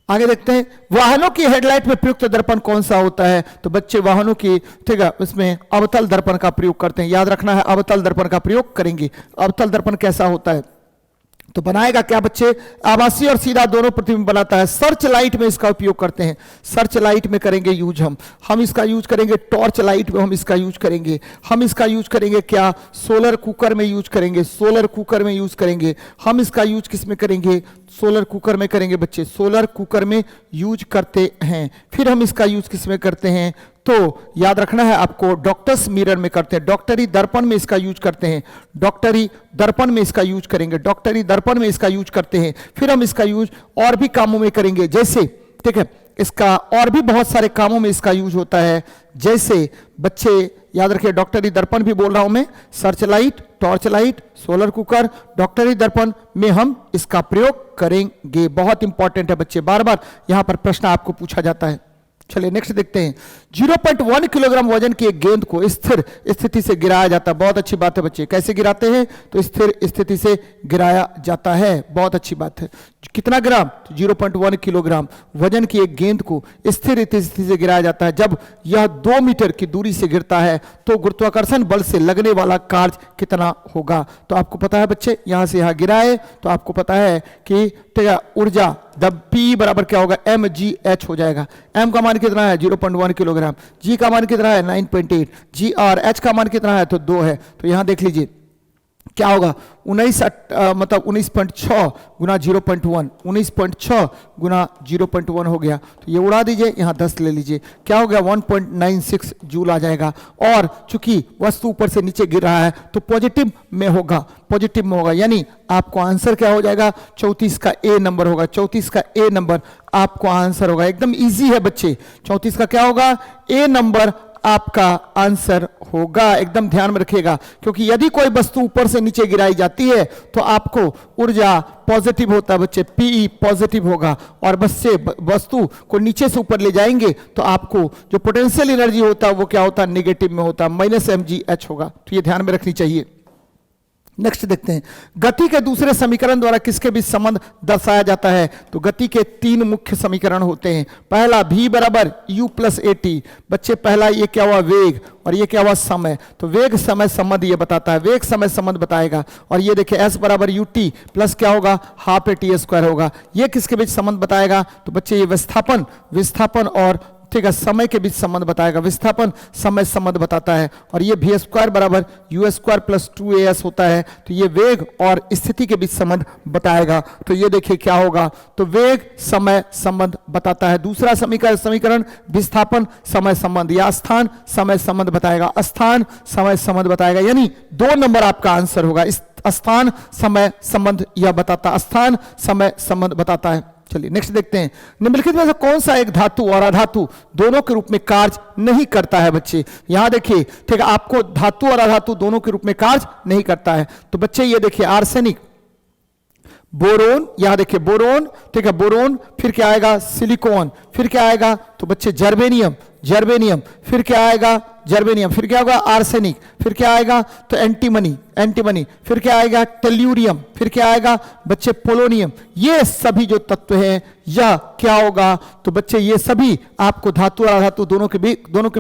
आगे देखते हैं वाहनों की हेडलाइट में प्रयुक्त दर्पण कौन सा होता है? तो बच्चे वाहनों की ठीक है उसमें अवतल दर्पण का प्रयोग करते हैं, याद रखना है अवतल दर्पण का प्रयोग करेंगे। अवतल दर्पण कैसा होता है? तो बनाएगा क्या बच्चे? आभासी और सीधा दोनों प्रतिबिंब बनाता है। सर्च लाइट में इसका उपयोग करते हैं, सर्च लाइट में करेंगे यूज हम इसका यूज करेंगे। टॉर्च लाइट में हम इसका यूज करेंगे। हम इसका यूज करेंगे क्या? सोलर कुकर में यूज करेंगे, सोलर कुकर में यूज करेंगे। हम इसका यूज किस में करेंगे? सोलर कुकर में करेंगे बच्चे, सोलर कुकर में यूज करते हैं। फिर हम इसका यूज किस में करते हैं? तो याद रखना है आपको, डॉक्टर्स मिरर में करते हैं, डॉक्टरी दर्पण में इसका यूज करते हैं, डॉक्टरी दर्पण में इसका यूज करेंगे, डॉक्टरी दर्पण में इसका यूज करते हैं। फिर हम इसका यूज और भी कामों में करेंगे, जैसे ठीक है, इसका और भी बहुत सारे कामों में इसका यूज होता है। जैसे बच्चे याद रखिए, डॉक्टरी दर्पण भी बोल रहा हूं मैं, search light, torch light, solar cooker, डॉक्टरी दर्पण में हम इसका प्रयोग करेंगे। बहुत इंपॉर्टेंट है बच्चे, बार बार यहां पर प्रश्न आपको पूछा जाता है। चलिए नेक्स्ट देखते हैं। 0.1 किलोग्राम वजन की एक गेंद को स्थिर स्थिति से गिराया जाता है। बहुत अच्छी बात है बच्चे, कैसे गिराते हैं? तो स्थिर स्थिति से गिराया जाता है। बहुत अच्छी बात है। कितना ग्राम? 0.1 किलोग्राम वजन की एक गेंद को स्थिर स्थिति से गिराया जाता है। जब यह 2 मीटर की दूरी से गिरता है तो गुरुत्वाकर्षण बल से लगने वाला कार्य कितना होगा? तो आपको पता है बच्चे, यहां से यहां गिराए तो आपको पता है कि ऊर्जा जब P बराबर क्या होगा? mgh हो जाएगा। m का मान कितना है? 0.1 किलोग्राम। g का मान कितना है? 9.8। g और h का मान कितना है? तो 2 है। तो यहां देख लीजिए क्या होगा? 19.6 गुना 0.1, 19.6 गुना 0.1 हो गया। तो ये उड़ा दीजिए, यहाँ 10 ले लीजिए, क्या हो गया? 1.96 जूल आ जाएगा। और चूंकि वस्तु ऊपर से नीचे गिर रहा है तो पॉजिटिव में होगा, पॉजिटिव में होगा, यानी आपको आंसर क्या हो जाएगा? 34 का ए नंबर होगा। 34 का ए नंबर आपको आंसर होगा। एकदम इजी है बच्चे, 34 का क्या होगा? ए नंबर आपका आंसर होगा। एकदम ध्यान में रखिएगा, क्योंकि यदि कोई वस्तु ऊपर से नीचे गिराई जाती है तो आपको ऊर्जा पॉजिटिव होता है बच्चे, पीई पॉजिटिव होगा। और बच्चे वस्तु को नीचे से ऊपर ले जाएंगे तो आपको जो पोटेंशियल एनर्जी होता है वो क्या होता है? नेगेटिव में होता है, -mgh होगा। तो ये ध्यान में रखनी चाहिए। नेक्स्ट देखते हैं, गति के दूसरे समीकरण द्वारा किसके बीच संबंध दर्शाया जाता है? तो गति के 3 मुख्य समीकरण होते हैं। पहला v बराबर u प्लस at। बच्चे पहला ये क्या हुआ? वेग, और ये क्या हुआ? समय। तो वेग समय संबंध ये बताता है, वेग समय संबंध बताएगा। और ये देखिए s बराबर ut प्लस क्या होगा? हाफ at स्क्वायर होगा। ये किसके बीच संबंध बताएगा? तो बच्चे ये विस्थापन और ठीक है समय के बीच संबंध बताएगा। विस्थापन समय संबंध बताता है। और ये v स्क्वायर बराबर u स्क्वायर प्लस 2as होता है। तो ये वेग और स्थिति के बीच संबंध बताएगा। तो ये देखिए क्या होगा? तो वेग समय संबंध बताता है। दूसरा समीकरण विस्थापन समय संबंध या स्थान समय संबंध बताएगा। स्थान समय संबंध बताएगा, यानी 2 नंबर आपका आंसर होगा। स्थान समय संबंध यह बताता, स्थान समय संबंध बताता है। चलिए नेक्स्ट देखते हैं, निम्नलिखित में से कौन सा एक धातु और अधातु दोनों के रूप में कार्य नहीं करता है? बच्चे यहां देखिए, ठीक है, आपको धातु और अधातु दोनों के रूप में कार्य नहीं करता है। तो बच्चे ये देखिए, आर्सेनिक, बोरोन, यहां देखिए बोरोन, ठीक है, बोरोन, फिर क्या आएगा? सिलिकॉन, फिर क्या आएगा? तो बच्चे जर्मेनियम, फिर क्या आएगा? जर्मेनियम, फिर क्या होगा? आर्सेनिक, फिर क्या आएगा? तो एंटीमनी, फिर क्या आएगा? टेल्यूरियम, फिर क्या आएगा? बच्चे पोलोनियम। ये सभी जो तत्व हैं यह क्या होगा? तो बच्चे ये सभी आपको धातु और अधातु दोनों के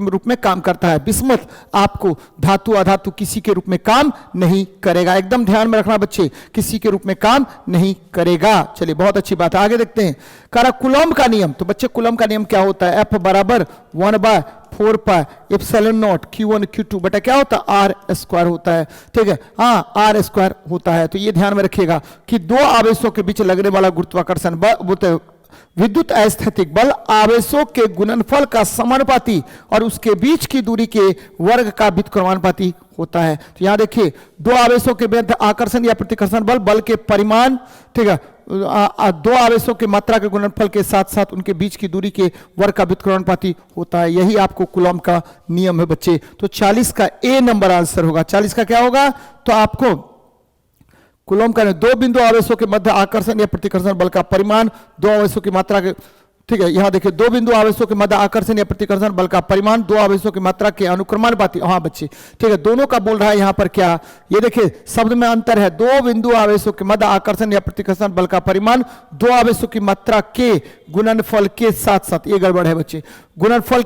रूप में काम करता है। बिस्मथ आपको धातु अधातु किसी के रूप में काम नहीं करेगा। एकदम ध्यान में रखना बच्चे, किसी के रूप में काम नहीं करेगा। चलिए बहुत अच्छी बात है, आगे देखते हैं। कूलॉम्ब का नियम। तो बच्चे कूलॉम्ब का नियम क्या होता है? F बराबर 1/4 pi epsilon not Q1 Q2 बटा क्या होता है? R स्क्वायर होता है। ठीक है, हाँ R स्क्वायर होता है। तो ये ध्यान में रखिएगा कि 2 आवेशों के बीच लगने वाला गुरुत्वाकर्षण बल, विद्युत अस्थैतिक बल आवेशों के गुणनफल का समानुपाती और उसके बीच की दूरी के वर्ग का व्युत्क्रमानुपाती होता है। तो यहां देखिए, 2 आवेशों के मध्य आकर्षण या प्रतिकर्षण बल के परिमाण, ठीक है, 2 आवेशों के मात्रा के गुणनफल के साथ साथ उनके बीच की दूरी के वर्ग का व्युत्क्रमानुपाती होता है। यही आपको कूलॉम्ब का नियम है बच्चे। तो 40 का ए नंबर आंसर होगा। 40 का क्या होगा? तो आपको कूलॉम्ब का 2 बिंदु आवेशों के मध्य आकर्षण या प्रतिकर्षण बल का परिमाण, 2 आवेशों की मात्रा के, ठीक है, यहां देखिए 2 बिंदु आवेशों के मध्य आकर्षण या प्रतिकर्षण बल का परिमाण 2 आवेशों की मात्रा के अनुक्रमानुपाती। हाँ बच्चे, ठीक है, दोनों का बोल रहा है यहां पर क्या? ये देखिए शब्द में अंतर है। 2 बिंदु आवेशों के मध्य आकर्षण या प्रतिकर्षण बल का परिमाण 2 आवेशों की मात्रा के गुणनफल के साथ साथ, ये गड़बड़ है बच्चे, गुणनफल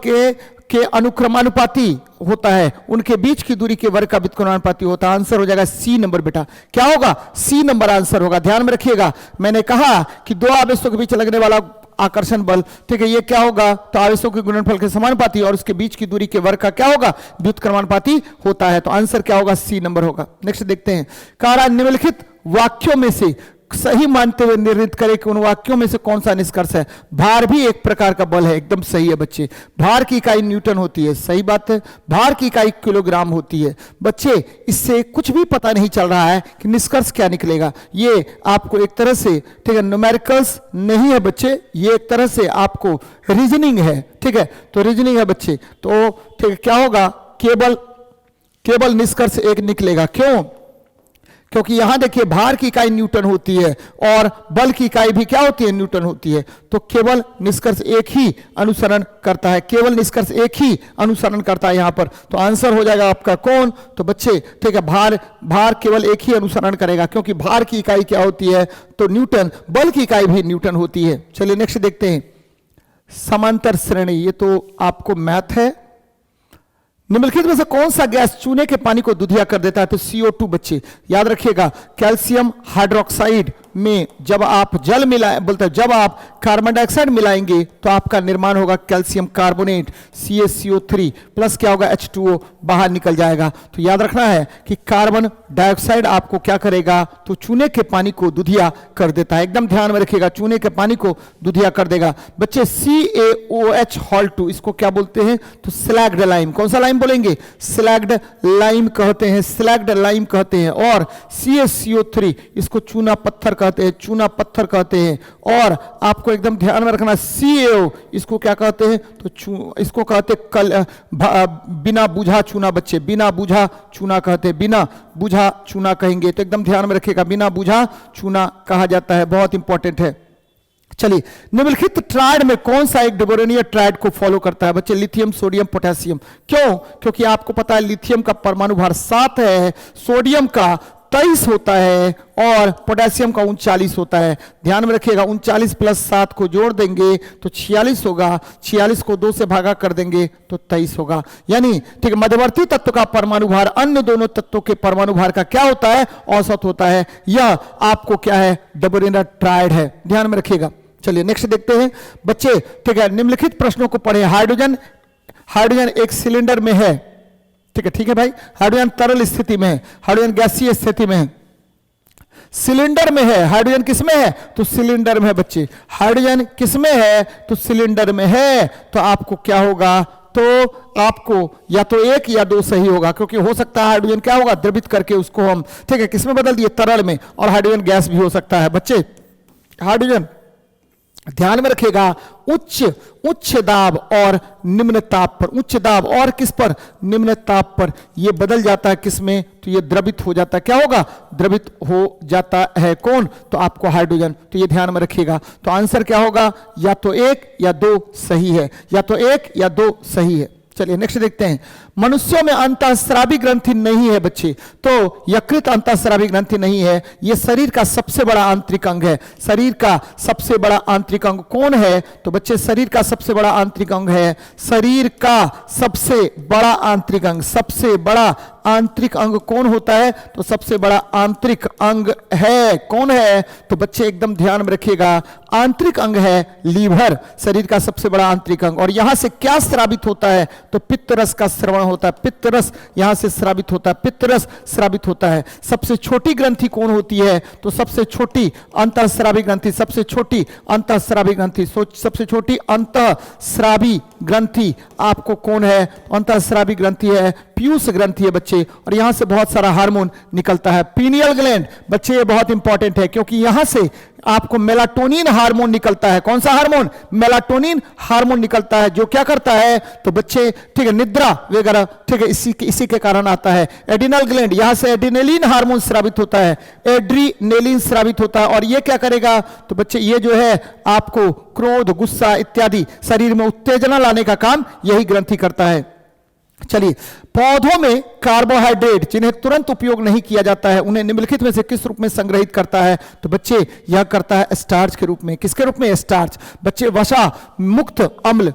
के अनुक्रमानुपाती होता है, उनके बीच की दूरी के वर्ग का व्युत्क्रमानुपाती होता है। आंसर हो जाएगा सी नंबर बेटा। क्या होगा? सी नंबर आंसर होगा। ध्यान में रखिएगा, मैंने कहा कि 2 आवेशों के बीच लगने वाला आकर्षण बल, ठीक है, ये क्या होगा? तो आवेशों के गुणनफल के समानुपाती और उसके बीच की दूरी के वर्ग का क्या होगा? व्युत्क्रमानुपाती होता है। तो आंसर क्या होगा? सी नंबर होगा। नेक्स्ट देखते हैं, निम्नलिखित वाक्यों में से सही मानते हुए निर्णित करें कि उन वाक्यों में से कौन सा निष्कर्ष है। भार भी एक प्रकार का बल है, एकदम सही है बच्चे। भार की इकाई न्यूटन होती है, सही बात है। भार की इकाई किलोग्राम होती है बच्चे। इससे कुछ भी पता नहीं चल रहा है कि निष्कर्ष क्या निकलेगा। ये आपको एक तरह से, ठीक है, न्यूमेरिकल्स नहीं है बच्चे, ये एक तरह से आपको रीजनिंग है, ठीक है। तो रीजनिंग है बच्चे, तो ठीक है, क्या होगा, केवल निष्कर्ष एक निकलेगा। क्यों? क्योंकि यहां देखिए भार की इकाई न्यूटन होती है और बल की इकाई भी क्या होती है, न्यूटन होती है। तो केवल निष्कर्ष एक ही अनुसरण करता है, केवल निष्कर्ष एक ही अनुसरण करता है यहां पर। तो आंसर हो जाएगा आपका कौन? तो बच्चे ठीक है, भार केवल एक ही अनुसरण करेगा, क्योंकि भार की इकाई क्या होती है, तो न्यूटन। बल की इकाई भी न्यूटन होती है। चलिए नेक्स्ट देखते हैं, समांतर श्रेणी। ये तो आपको मैथ है। निम्नलिखित में से कौन सा गैस चूने के पानी को दुधिया कर देता है? तो CO2 बच्चे, याद रखिएगा। कैल्शियम हाइड्रोक्साइड में जब आप जल मिलाए, बोलते हैं जब आप कार्बन डाइऑक्साइड मिलाएंगे तो आपका निर्माण होगा कैल्शियम कार्बोनेट CaCO3 प्लस क्या होगा, H2O बाहर निकल जाएगा। तो याद रखना है कि कार्बन डाइऑक्साइड आपको क्या करेगा, तो चूने के पानी को दुधिया कर देता है। एकदम ध्यान में रखिएगा, चूने के पानी को दुधिया कर देगा बच्चे। CaOH2 इसको क्या बोलते हैं, तो स्लैग्ड लाइम। कौन सा लाइम बोलेंगे? स्लैग्ड लाइम कहते हैं, स्लैग्ड लाइम कहते हैं। और CaCO3 इसको चूना पत्थर कहते हैं, चूना पत्थर कहते हैं। और आपको एकदम ध्यान में रखना, CaO इसको क्या कहते हैं, तो इसको कहते बिना बुझा चूना बच्चे, बिना बुझा चूना कहते हैं, बिना बुझा चूना कहेंगे। तो एकदम ध्यान में रखिएगा, बिना बुझा चूना कहा जाता है, बहुत इंपॉर्टेंट है। चलिए, निम्नलिखित ट्रायड में कौन सा एक डबोरेनियर ट्रायड को फॉलो करता है बच्चे? Lithium, sodium, potassium. क्यों? क्योंकि आपको पता है लिथियम का परमाणु भार 7 है, सोडियम का 23 होता है और पोटेशियम का 39 होता है। ध्यान में रखिएगा, 39 प्लस 7 को जोड़ देंगे तो 46 होगा, 46 को 2 से भागा कर देंगे तो 23 होगा। यानी ठीक है, मध्यवर्ती तत्व का परमाणु भार अन्य दोनों तत्वों के परमाणु भार का क्या होता है, औसत होता है। यह आपको क्या है, डबोरेनियर ट्रायड है, ध्यान में रखिएगा। चलिए नेक्स्ट देखते हैं बच्चे, ठीक है। निम्नलिखित प्रश्नों को पढ़ें। हाइड्रोजन एक सिलेंडर में है, ठीक है भाई। हाइड्रोजन तरल स्थिति में है, हाइड्रोजन गैसीय स्थिति में है, सिलेंडर में है। हाइड्रोजन किसमें है, तो सिलेंडर में है बच्चे। हाइड्रोजन किसमें है, तो सिलेंडर में है। तो आपको क्या होगा, तो आपको या तो 1 या 2 सही होगा, क्योंकि हो सकता है हाइड्रोजन क्या होगा, द्रवित करके उसको हम ठीक है किसमें बदल दिए, तरल में। और हाइड्रोजन गैस भी हो सकता है बच्चे। हाइड्रोजन ध्यान में रखिएगा, उच्च दाब और निम्न ताप पर, उच्च दाब और किस पर, निम्न ताप पर ये बदल जाता है किसमें, तो ये द्रवित हो जाता है। क्या होगा, द्रवित हो जाता है। कौन, तो आपको हाइड्रोजन। तो ये ध्यान में रखिएगा। तो आंसर क्या होगा, या तो 1 या 2 सही है, या तो 1 या 2 सही है। चलिए नेक्स्ट देखते हैं। मनुष्यों में अंतःस्रावी ग्रंथि नहीं है बच्चे, तो यकृत अंतःस्रावी ग्रंथि नहीं है। यह शरीर का सबसे बड़ा आंतरिक अंग है। शरीर का सबसे बड़ा आंतरिक अंग कौन है, तो बच्चे शरीर का सबसे बड़ा आंतरिक अंग है, शरीर का सबसे बड़ा आंतरिक अंग। सबसे बड़ा आंतरिक अंग कौन होता है, तो सबसे बड़ा आंतरिक अंग है, कौन है, तो बच्चे एकदम ध्यान में रखिएगा, आंतरिक अंग है लीवर, शरीर का सबसे बड़ा आंतरिक अंग। और यहां से क्या स्रावित होता है, तो पित्तरस का स्रवण होता है। पित्तरस यहां से स्रावित होता है, पित्तरस स्रावित होता है। सबसे छोटी ग्रंथि कौन होती है, तो सबसे छोटी अंतःस्रावी ग्रंथि, सबसे छोटी अंतःस्रावी ग्रंथि, सबसे छोटी अंतःस्रावी ग्रंथि आपको कौन है, अंतःस्रावी ग्रंथि है पीयूष ग्रंथि है बच्चे। और यहां से बहुत सारा हार्मोन निकलता है। पीनियल ग्लैंड बच्चे ये बहुत इंपॉर्टेंट है, क्योंकि यहां से आपको मेलाटोनिन हार्मोन निकलता है। कौन सा हार्मोन, मेलाटोनिन हार्मोन निकलता है, जो क्या करता है, तो बच्चे ठीक है निद्रा वगैरह, ठीक है इसी के कारण आता है। एडिनल ग्लैंड, यहां से एड्रिनलिन हार्मोन स्रावित होता है, एड्रिनेलिन स्रावित होता है। और ये क्या करेगा, तो बच्चे ये जो है आपको क्रोध, गुस्सा इत्यादि शरीर में उत्तेजना लाने का काम यही ग्रंथि करता है। चलिए, पौधों में कार्बोहाइड्रेट जिन्हें तुरंत उपयोग नहीं किया जाता है, उन्हें निम्नलिखित में से किस रूप में संग्रहित करता है, तो बच्चे यह करता है स्टार्च के रूप में। किसके रूप में, स्टार्च। बच्चे वसा मुक्त अम्ल,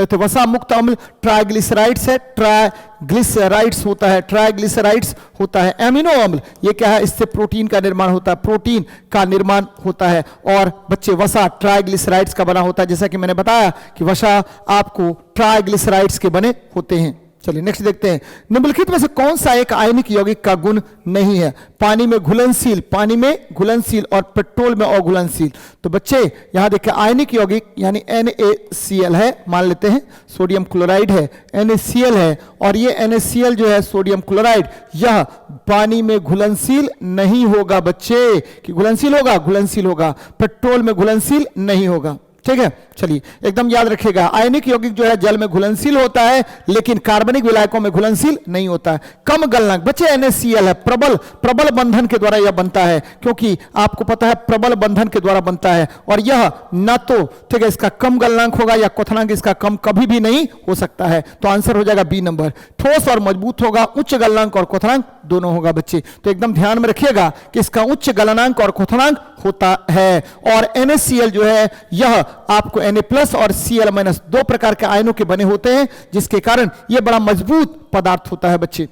तो वसा मुक्त अम्ल ट्राइग्लिसराइड्स है, ट्राइग्लिसराइड्स होता है, ट्राइग्लिसराइड्स होता है। एमिनो अम्ल ये क्या है, इससे प्रोटीन का निर्माण होता है, प्रोटीन का निर्माण होता है। और बच्चे वसा ट्राइग्लिसराइड्स का बना होता है, जैसा कि मैंने बताया कि वसा आपको ट्राइग्लिसराइड्स के बने होते हैं। चलिए नेक्स्ट देखते हैं, निम्नलिखित में से कौन सा एक आयनिक यौगिक का गुण नहीं है? पानी में घुलनशील, पानी में घुलनशील और पेट्रोल में अघुलनशील। तो बच्चे यहां देखिए आयनिक यौगिक यानी NaCl है, मान लेते हैं सोडियम क्लोराइड है, NaCl है, और ये NaCl जो है सोडियम क्लोराइड, यह पानी में घुलनशील नहीं होगा बच्चे। कि घुलनशील होगा? घुलनशील होगा। पेट्रोल में घुलनशील नहीं होगा। ठीक है, चलिए एकदम याद रखिएगा, आयनिक यौगिक जो है जल में घुलनशील होता है लेकिन कार्बनिक विलायकों में घुलनशील नहीं होता है। कम गलनांक बच्चे NaCl है, प्रबल बंधन के द्वारा यह बनता है, क्योंकि आपको पता है प्रबल बंधन के द्वारा बनता है, और यह ना तो ठीक है इसका कम गलनांक होगा या क्वथनांक इसका कम कभी भी नहीं हो सकता है। तो आंसर हो जाएगा बी नंबर। ठोस और मजबूत होगा, उच्च गलनांक और क्वथनांक दोनों होगा बच्चे। तो एकदम ध्यान में रखिएगा कि इसका उच्च गलनांक और क्वथनांक होता है। और NaCl जो है यह आपको Na+ और Cl- दो प्रकार के आयनों के बने होते हैं, जिसके कारण यह बड़ा मजबूत पदार्थ होता है बच्चे।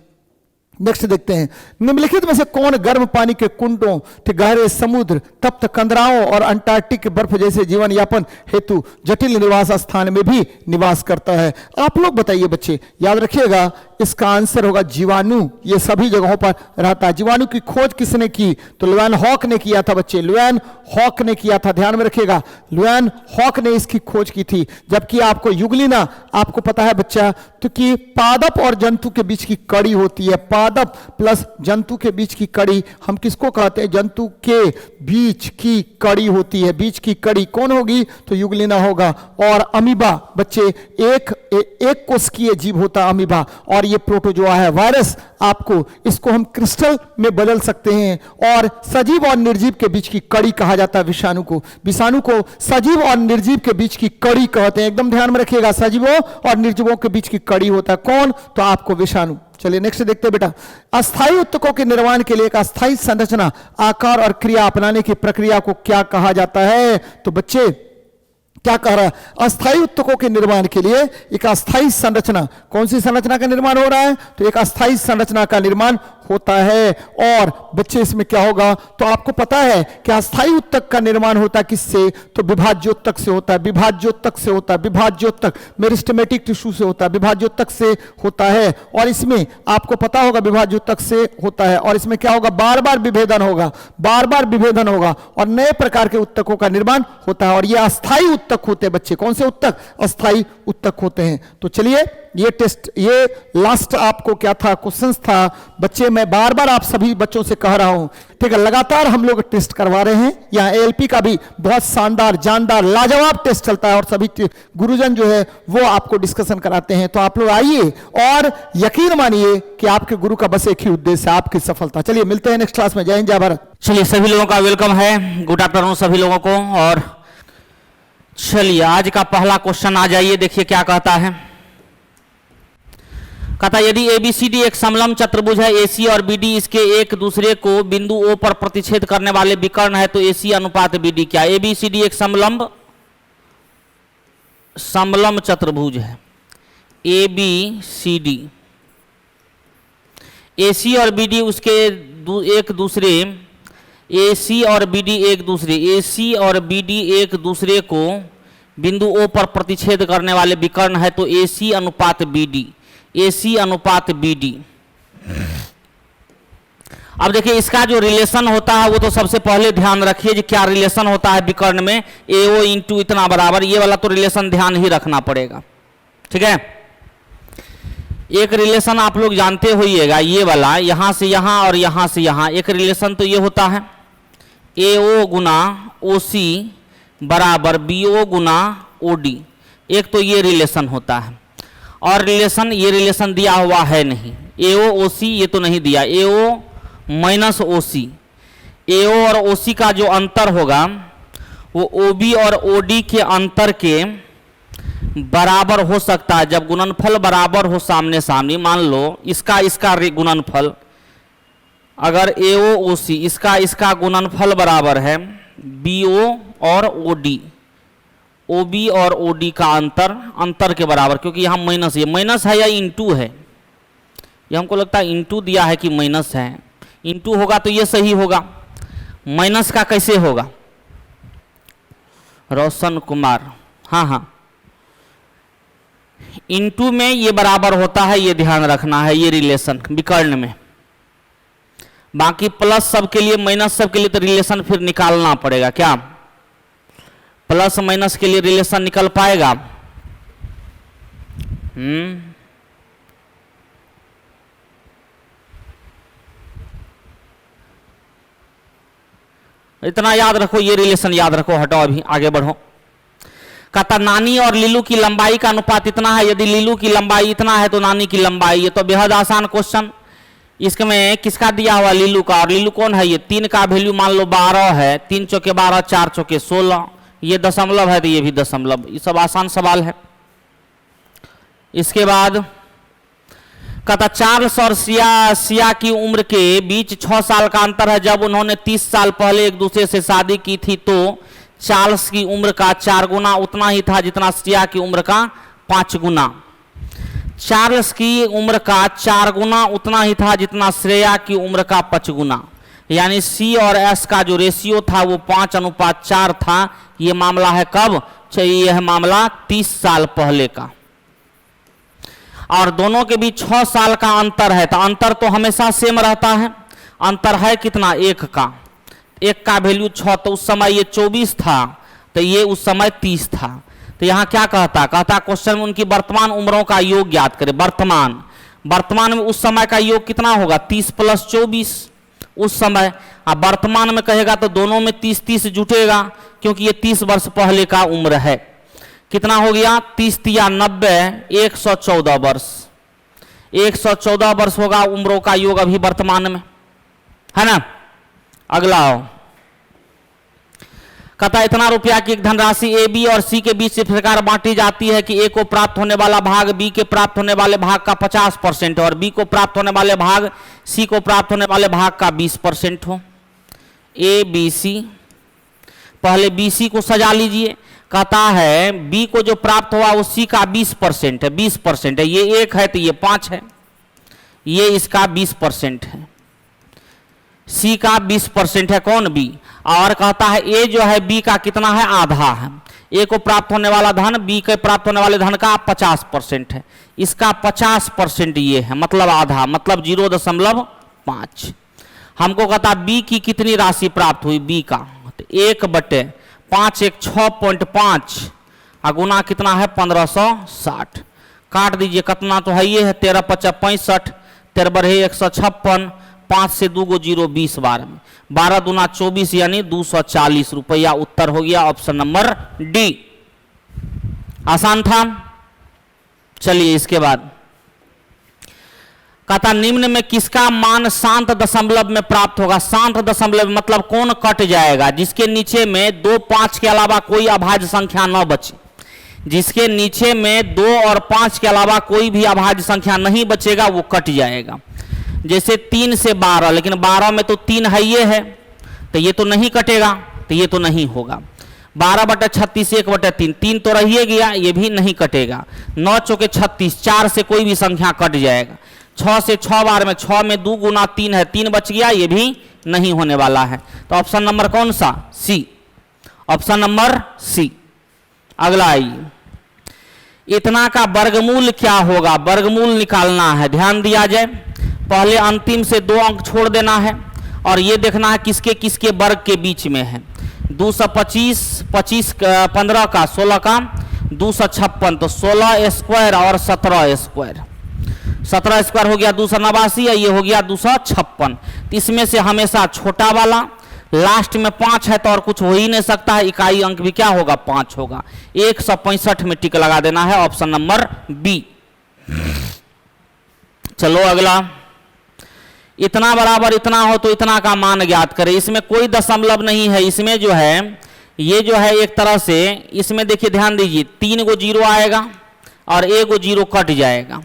नेक्स्ट देखते हैं, निम्नलिखित में से कौन गर्म पानी के कुंडों, गहरे समुद्र, तप्त कंदराओं और अंटार्कटिक बर्फ जैसे जीवन यापन हेतु जटिल निवास स्थान में भी निवास करता है? आप लोग बताइए बच्चे, याद रखिएगा इसका आंसर होगा जीवाणु। ये सभी जगहों पर रहता है। जीवाणु की खोज किसने की? तो लुआन हॉक ने किया था बच्चे, लुआन हॉक ने किया था, ध्यान में रखिएगा, लुआन हॉक ने इसकी खोज की थी। जबकि आपको युगलिना आपको पता है बच्चा, तो कि पादप और जंतु के बीच की कड़ी होती है, पादप प्लस जंतु के बीच की कड़ी हम किसको कहते हैं? जंतु के बीच की कड़ी होती है। बीच की कड़ी कौन होगी? तो युगलिना होगा। और अमीबा बच्चे एक कोशिकीय जीव होता है अमीबा, और ये प्रोटोजोआ है, वायरस। आपको इसको हम क्रिस्टल में बदल सकते हैं। और सजीव और निर्जीव के बीच की कड़ी कहा जाता है विषाणु को। विषाणु को सजीव और निर्जीव के बीच की कड़ी कहते हैं। एकदम ध्यान में रखिएगा, सजीवों और निर्जीवों के बीच की कड़ी होता है कौन? तो आपको विषाणु। चलिए नेक्स्ट देखते हैं बेटा, अस्थायी उत्तकों के निर्माण के लिए एक अस्थायी संरचना, आकार और क्रिया अपनाने की प्रक्रिया को क्या कहा जाता है? तो बच्चे क्या कह रहा है? अस्थायी उत्तकों के निर्माण के लिए एक अस्थायी संरचना, कौन सी संरचना का निर्माण हो रहा है? तो एक अस्थायी संरचना का निर्माण होता है। और बच्चे इसमें क्या होगा? तो आपको पता है कि अस्थायी उत्तक का निर्माण होता है किससे? तो विभाज्योत्तक से होता है, विभाज्योत्तक से होता है, विभाज्योत्तक मेरिस्टेमेटिक टिश्यू से होता है, विभाज्योत्तक से होता है। और इसमें आपको पता होगा विभाज्योत्तक से होता है, और इसमें क्या होगा? बार बार विभेदन होगा, बार बार विभेदन होगा, और नए प्रकार के उत्तकों का निर्माण होता है। और ये अस्थायी उत्तक होते हैं बच्चे। कौन से उत्तक? अस्थायी उत्तक होते हैं। तो चलिए ये टेस्ट, ये लास्ट आपको क्या था? क्वेश्चंस था बच्चे। मैं बार बार आप सभी बच्चों से कह रहा हूं, ठीक है, लगातार हम लोग टेस्ट करवा रहे हैं। यहाँ ALP का भी बहुत शानदार, जानदार, लाजवाब टेस्ट चलता है, और सभी गुरुजन जो है वो आपको डिस्कशन कराते हैं। तो आप लोग आइए और यकीन मानिए कि आपके गुरु का बस एक ही उद्देश्य है, आपकी सफलता। चलिए मिलते हैं नेक्स्ट क्लास में। जय हिंद, जय भारत। चलिए सभी लोगों का वेलकम है, गुड आफ्टरनून सभी लोगों को। और चलिए आज का पहला क्वेश्चन आ जाइए, देखिए क्या कहता है। कहता यदि ABCD एक समलंब चतुर्भुज है, AC और BD इसके एक दूसरे को बिंदु O पर प्रतिच्छेद करने वाले विकर्ण है, तो AC अनुपात BD क्या? ABCD एक समलंब चतुर्भुज है, ABCD, AC और BD उसके एक दूसरे, AC और BD एक दूसरे, AC और BD एक दूसरे को बिंदु O पर प्रतिच्छेद करने वाले विकर्ण है, तो AC अनुपात BD, AC अनुपात BD। अब देखिए इसका जो रिलेशन होता है वो तो सबसे पहले ध्यान रखिए कि क्या रिलेशन होता है विकर्ण में, AO इंटू इतना बराबर, ये वाला तो रिलेशन ध्यान ही रखना पड़ेगा। ठीक है, एक रिलेशन आप लोग जानते होइएगा, ये वाला यहां से यहां और यहां से यहां, एक रिलेशन तो ये होता है AO गुना OC बराबर BO गुना OD, एक तो ये रिलेशन होता है। और रिलेशन, ये रिलेशन दिया हुआ है नहीं, AO OC ये तो नहीं दिया, AO माइनस OC, AO और OC का जो अंतर होगा वो OB और OD के अंतर के बराबर हो सकता है जब गुणनफल बराबर हो सामने सामने। मान लो इसका गुणनफल, अगर AO OC इसका गुणनफल बराबर है BO और OD, OB और OD का अंतर के बराबर, क्योंकि यहाँ माइनस, ये माइनस है या इंटू है? ये हमको लगता है इंटू दिया है कि माइनस है। इंटू होगा तो ये सही होगा, माइनस का कैसे होगा? रोशन कुमार, हाँ हाँ, इनटू में ये बराबर होता है, ये ध्यान रखना है, ये रिलेशन विकर्ण में। बाकी प्लस सब के लिए माइनस सब के लिए तो रिलेशन फिर निकालना पड़ेगा। क्या प्लस माइनस के लिए रिलेशन निकल पाएगा? इतना याद रखो, ये रिलेशन याद रखो, हटाओ अभी आगे बढ़ो। कहता नानी और लीलू की लंबाई का अनुपात इतना है, यदि लीलू की लंबाई इतना है तो नानी की लंबाई। ये तो बेहद आसान क्वेश्चन। इसमें किसका दिया हुआ? लीलू का। और लीलू कौन है? ये 3 का वैल्यू मान लो 12 है, 3 चौके 12, 4 चौके 16, ये दशमलव है तो ये भी दशमलव। ये सब आसान सवाल है। इसके बाद कहता चार्ल्स और सिया की उम्र के बीच 6 साल का अंतर है। जब उन्होंने 30 साल पहले एक दूसरे से शादी की थी तो चार्ल्स की उम्र का 4 गुना उतना ही था जितना सिया की उम्र का 5 गुना। चार्ल्स की उम्र का 4 गुना उतना ही था जितना श्रेया की उम्र का 5 गुना। यानी सी और एस का जो रेशियो था वो 5:4 था। ये मामला है कब? चाहिए है मामला 30 साल पहले का। और दोनों के बीच 6 साल का अंतर है, तो अंतर तो हमेशा सेम रहता है। अंतर है कितना? 1 का। 1 का वैल्यू 6, तो उस समय ये 24 था, तो ये उस समय 30 था। तो यहाँ क्या कहता? क्वेश्चन में उनकी वर्तमान उम्रों का योग ज्ञात करें। वर्तमान में उस समय का योग कितना होगा? 30 + 24 उस समय। अब वर्तमान में कहेगा तो दोनों में 30-30 जुटेगा, क्योंकि ये 30 वर्ष पहले का उम्र है। कितना हो गया? 30 × 90, 114 वर्ष। 114 वर्ष होगा उम्रों का योग अभी वर्तमान में, है ना। अगला हो, कहता इतना रुपया की एक धनराशि ए बी और सी के बीच इस प्रकार बांटी जाती है कि ए को प्राप्त होने वाला भाग बी के प्राप्त होने वाले भाग का 50% और बी को प्राप्त होने वाले भाग सी को प्राप्त होने वाले भाग का 20% हो। ए बी सी, पहले बी सी को सजा लीजिए। कहता है बी को जो प्राप्त हुआ वो सी का 20% है, 20% है। ये 1 है तो ये 5 है, ये इसका 20% है। सी का 20% है कौन? बी। और कहता है ए जो है बी का कितना है? आधा है। ए को प्राप्त होने वाला धन बी के प्राप्त होने वाले धन का 50% है। इसका 50% ये है, मतलब आधा, मतलब 0.5। हमको कहता बी की कितनी राशि प्राप्त हुई? बी का 1/5, 1 6.5 और गुना कितना है? 1560। काट दीजिए, कितना तो है ये है 13 × 5 = 65, 13 × 156, 5 से 2 × 0 20 बार में 12 दूना 24 यानी 240 रुपया। उत्तर हो गया ऑप्शन नंबर डी। आसान था। चलिए इसके बाद कहता निम्न में किसका मान शांत दशमलव में प्राप्त होगा? शांत दशमलव मतलब कौन कट जाएगा? जिसके नीचे में 2, 5 के अलावा कोई अभाज्य संख्या न बचे। जिसके नीचे में 2 और 5 के अलावा कोई भी अभाज्य संख्या नहीं बचेगा वो कट जाएगा। जैसे 3 से 12, लेकिन 12 में तो 3 है, ये है, तो ये तो नहीं कटेगा, तो ये तो नहीं होगा। 12/36, 1/3, 3 तो रहिए गया, ये भी नहीं कटेगा। 9 चौके 36, 4 से कोई भी संख्या कट जाएगा। 6 से 6 बार में 6 में 2 गुना 3 है, 3 बच गया, ये भी नहीं होने वाला है। तो ऑप्शन नंबर कौन सा? सी। Option number C. अगला आइए, इतना का वर्गमूल क्या होगा? वर्गमूल निकालना है, ध्यान दिया जाए। पहले अंतिम से 2 अंक छोड़ देना है और ये देखना है किसके किसके वर्ग के बीच में है। 225, 15 का 16 का 256, तो 16 स्क्वायर और 17 स्क्वायर। 17 स्क्वायर हो गया 289 और ये हो गया 256। इसमें से हमेशा छोटा वाला, लास्ट में 5 है तो और कुछ हो ही नहीं सकता है। इकाई अंक भी क्या होगा? 5 होगा। 165 में टिक लगा देना है, ऑप्शन नंबर बी। चलो अगला, इतना बराबर इतना हो तो इतना का मान ज्ञात करें। इसमें कोई दशमलव नहीं है। इसमें जो है ये जो है एक तरह से, इसमें देखिए ध्यान दीजिए, 3 गो 0 आएगा और 1 गो 0 कट जाएगा।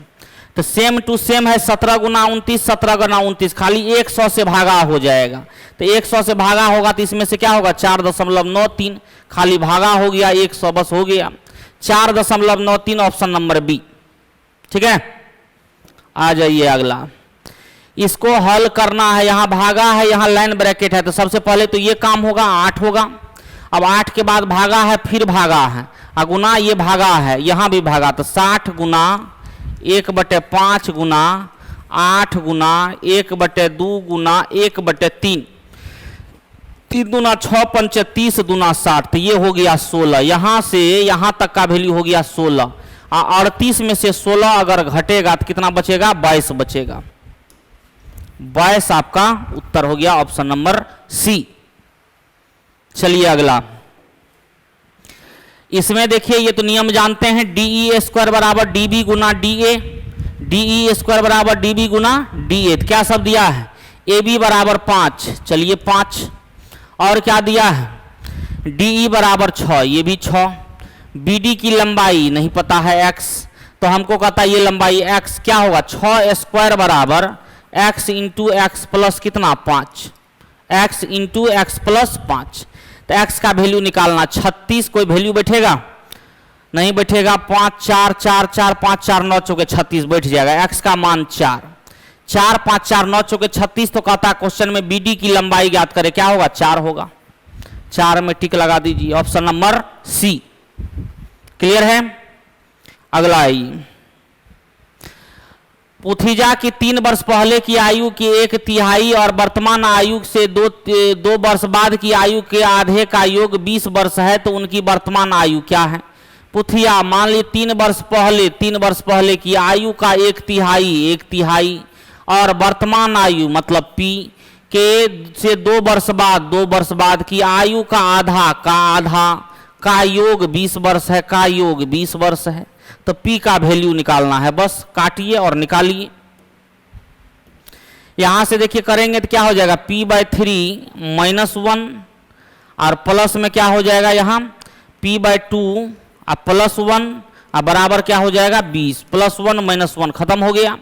तो सेम टू सेम है 17 गुना 29, 17 गुना 29, खाली 100 से भागा हो जाएगा। तो 100 से भागा होगा तो इसमें से क्या होगा? 4.93, खाली भागा हो गया 100, बस हो गया 4.93, ऑप्शन नंबर बी। ठीक है, आ जाइए अगला। इसको हल करना है। यहां भागा है, यहां लाइन ब्रैकेट है, तो सबसे पहले तो ये काम होगा, 8 होगा। अब 8 के बाद भागा है, फिर भागा है, गुना ये भागा है, यहां भी भागा, तो 60 गुना 1/5 गुना 8 गुना 1/2 गुना 1/3, 3 दूना 6 पंचे 30 दूना 60, तो ये हो गया 16। यहां से यहां तक का वैल्यू हो गया 16। 38 में से 16 अगर घटेगा तो कितना बचेगा? 22 बचेगा। 22 आपका उत्तर हो गया ऑप्शन नंबर सी। चलिए अगला, इसमें देखिए ये तो नियम जानते हैं, DE स्क्वायर बराबर DB गुना DA, DE स्क्वायर बराबर DB गुना DA। तो क्या सब दिया है? AB बराबर 5, चलिए 5, और क्या दिया है? DE बराबर 6, ये भी 6। BD की लंबाई नहीं पता है x, तो हमको कहता है ये लंबाई x क्या होगा? 6 स्क्वायर बराबर x इंटू एक्स प्लस कितना? 5, x इंटू एक्स प्लस 5। तो x का वैल्यू निकालना 36, कोई वैल्यू बैठेगा? नहीं बैठेगा। 5 4 4 4 5 4 9 चौके 36 बैठ जाएगा। x का मान 4, 4 5 4 9 चौके 36। तो कहता है क्वेश्चन में BD की लंबाई ज्ञात करें, क्या होगा? 4 होगा। 4 में टिक लगा दीजिए, ऑप्शन नंबर सी। क्लियर है? अगला आइए, पुथिजा की 3 वर्ष पहले की आयु की 1/3 और वर्तमान आयु से 2 वर्ष बाद की आयु के आधे का योग 20 वर्ष है, तो उनकी वर्तमान आयु क्या है? पुथिया मान ली 3 वर्ष पहले की आयु का 1/3 और वर्तमान आयु मतलब P के से 2 वर्ष बाद की आयु का आधा का योग 20 वर्ष है, का योग 20 वर्ष है। तो P का वैल्यू निकालना है, बस काटिए और निकालिए। यहां से देखिए करेंगे तो क्या हो जाएगा? P/3 -1 और प्लस में क्या हो जाएगा? यहाँ P/2 और +1 और बराबर क्या हो जाएगा? 20, +1 -1 खत्म हो गया।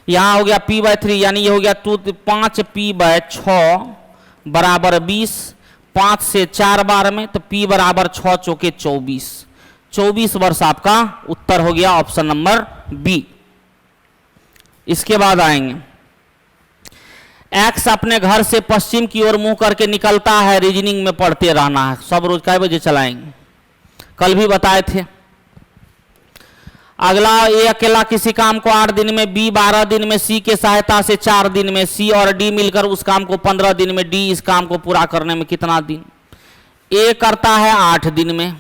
यहाँ हो गया P/3 यानी ये हो गया 5 P/6 बराबर 20, 5 से 4 बार में, तो P बराबर 6 चौके 24, 24 वर्ष आपका उत्तर हो गया ऑप्शन नंबर बी। इसके बाद आएंगे, एक्स अपने घर से पश्चिम की ओर मुंह करके निकलता है, रीजनिंग में पढ़ते रहना है, सब रोज कै बजे चलाएंगे, कल भी बताए थे। अगला, ए अकेला किसी काम को 8 दिन में, बी 12 दिन में, सी के सहायता से 4 दिन में, सी और डी मिलकर उस काम को 15 दिन में, डी इस काम को पूरा करने में कितना दिन? ए करता है 8 दिन में,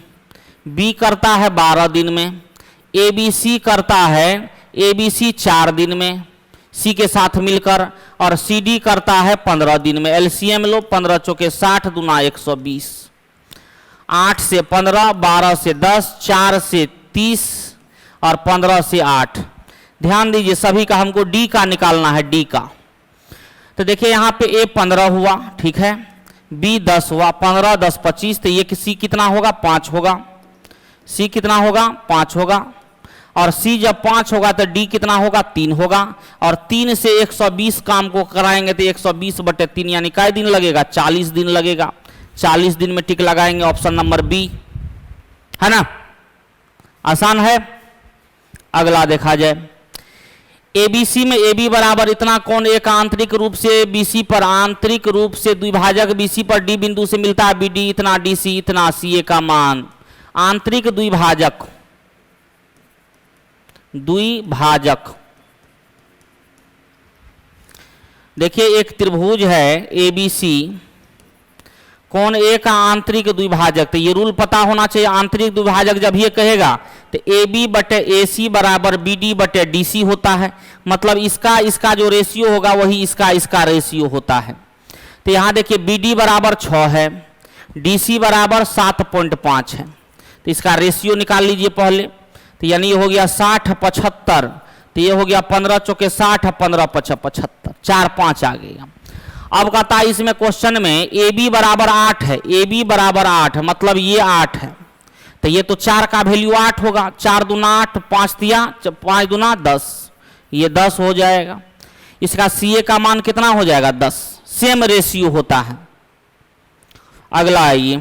बी करता है 12 दिन में, ए बी सी करता है, ए बी सी 4 दिन में सी के साथ मिलकर, और सी डी करता है 15 दिन में। एलसीएम लो, 15 चौके 60 दूना 120, 8 से 15, 12 से 10, 4 से 30 और 15 से 8। ध्यान दीजिए सभी का हमको डी का निकालना है, डी का। तो देखिए यहाँ पे ए 15 हुआ, ठीक है, बी 10 हुआ, 15 10 25, तो ये सी कितना होगा? 5 होगा। सी कितना होगा? 5 होगा। और सी जब 5 होगा तो डी कितना होगा? 3 होगा। और 3 से 120 काम को कराएंगे तो 120/3 यानी कै दिन लगेगा? 40 दिन लगेगा। 40 दिन में टिक लगाएंगे, ऑप्शन नंबर बी, है ना? आसान है। अगला देखा जाए, एबीसी में AB बराबर इतना कोण एक आंतरिक रूप से BC पर, आंतरिक रूप से द्विभाजक BC पर D बिंदु से मिलता है, BD इतना, DC इतना, CA का मान। आंतरिक द्विभाजक, देखिए एक त्रिभुज है ABC, कौन ए का आंतरिक द्विभाजक, तो ये रूल पता होना चाहिए। आंतरिक द्विभाजक जब ये कहेगा तो AB/AC बराबर BD/DC होता है, मतलब इसका जो रेशियो होगा वही इसका रेशियो होता है। तो यहाँ देखिए BD बराबर 6 है, DC बराबर 7.5 है, तो इसका रेशियो निकाल लीजिए पहले। तो यानी ये हो गया 60/75, तो ये हो गया 15 चौके 60, 15 × 75, 4 5 आ गया। अब कहता है इसमें क्वेश्चन में AB बराबर 8 है, AB बराबर 8 मतलब ये 8 है, तो ये तो 4 का वैल्यू 8 होगा। 4 दूना 8, 5 दिया, 5 दूना 10, ये 10 हो जाएगा। इसका CA का मान कितना हो जाएगा? 10, सेम रेशियो होता है। अगला आइए,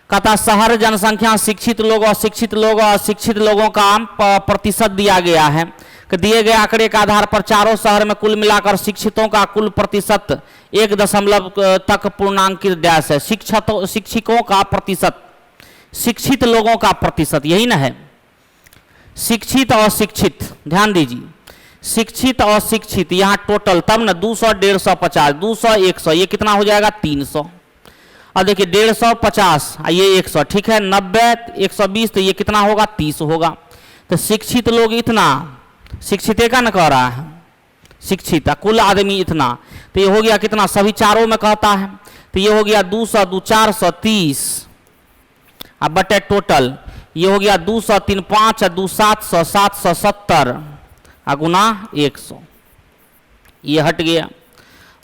कहता शहर जनसंख्या, शिक्षित लोग और अशिक्षित लोगों का प्रतिशत दिया गया है कि दिए गए आंकड़े के आधार पर चारों शहर में कुल मिलाकर शिक्षितों का कुल प्रतिशत 1 दशमलव तक पूर्णांकित डैश है। शिक्षकों का प्रतिशत, शिक्षित लोगों का प्रतिशत, यही ना है, शिक्षित और शिक्षित, ध्यान दीजिए, शिक्षित और शिक्षित यहाँ टोटल, तब ना 200, 150, 50, 200, 100, ये कितना हो जाएगा 300। और देखिए 150, 50, ये 100, ठीक है, 90, 120, तो ये कितना होगा 30 होगा। तो शिक्षित लोग इतना, शिक्षित का न कह रहा है, शिक्षित कुल आदमी इतना, तो ये हो गया कितना, सभी चारों में कहता है, तो ये हो गया 200, 2 430, अब बटे टोटल, ये हो गया 200, 3 5, 2 700, 770 गुना 100, ये हट गया,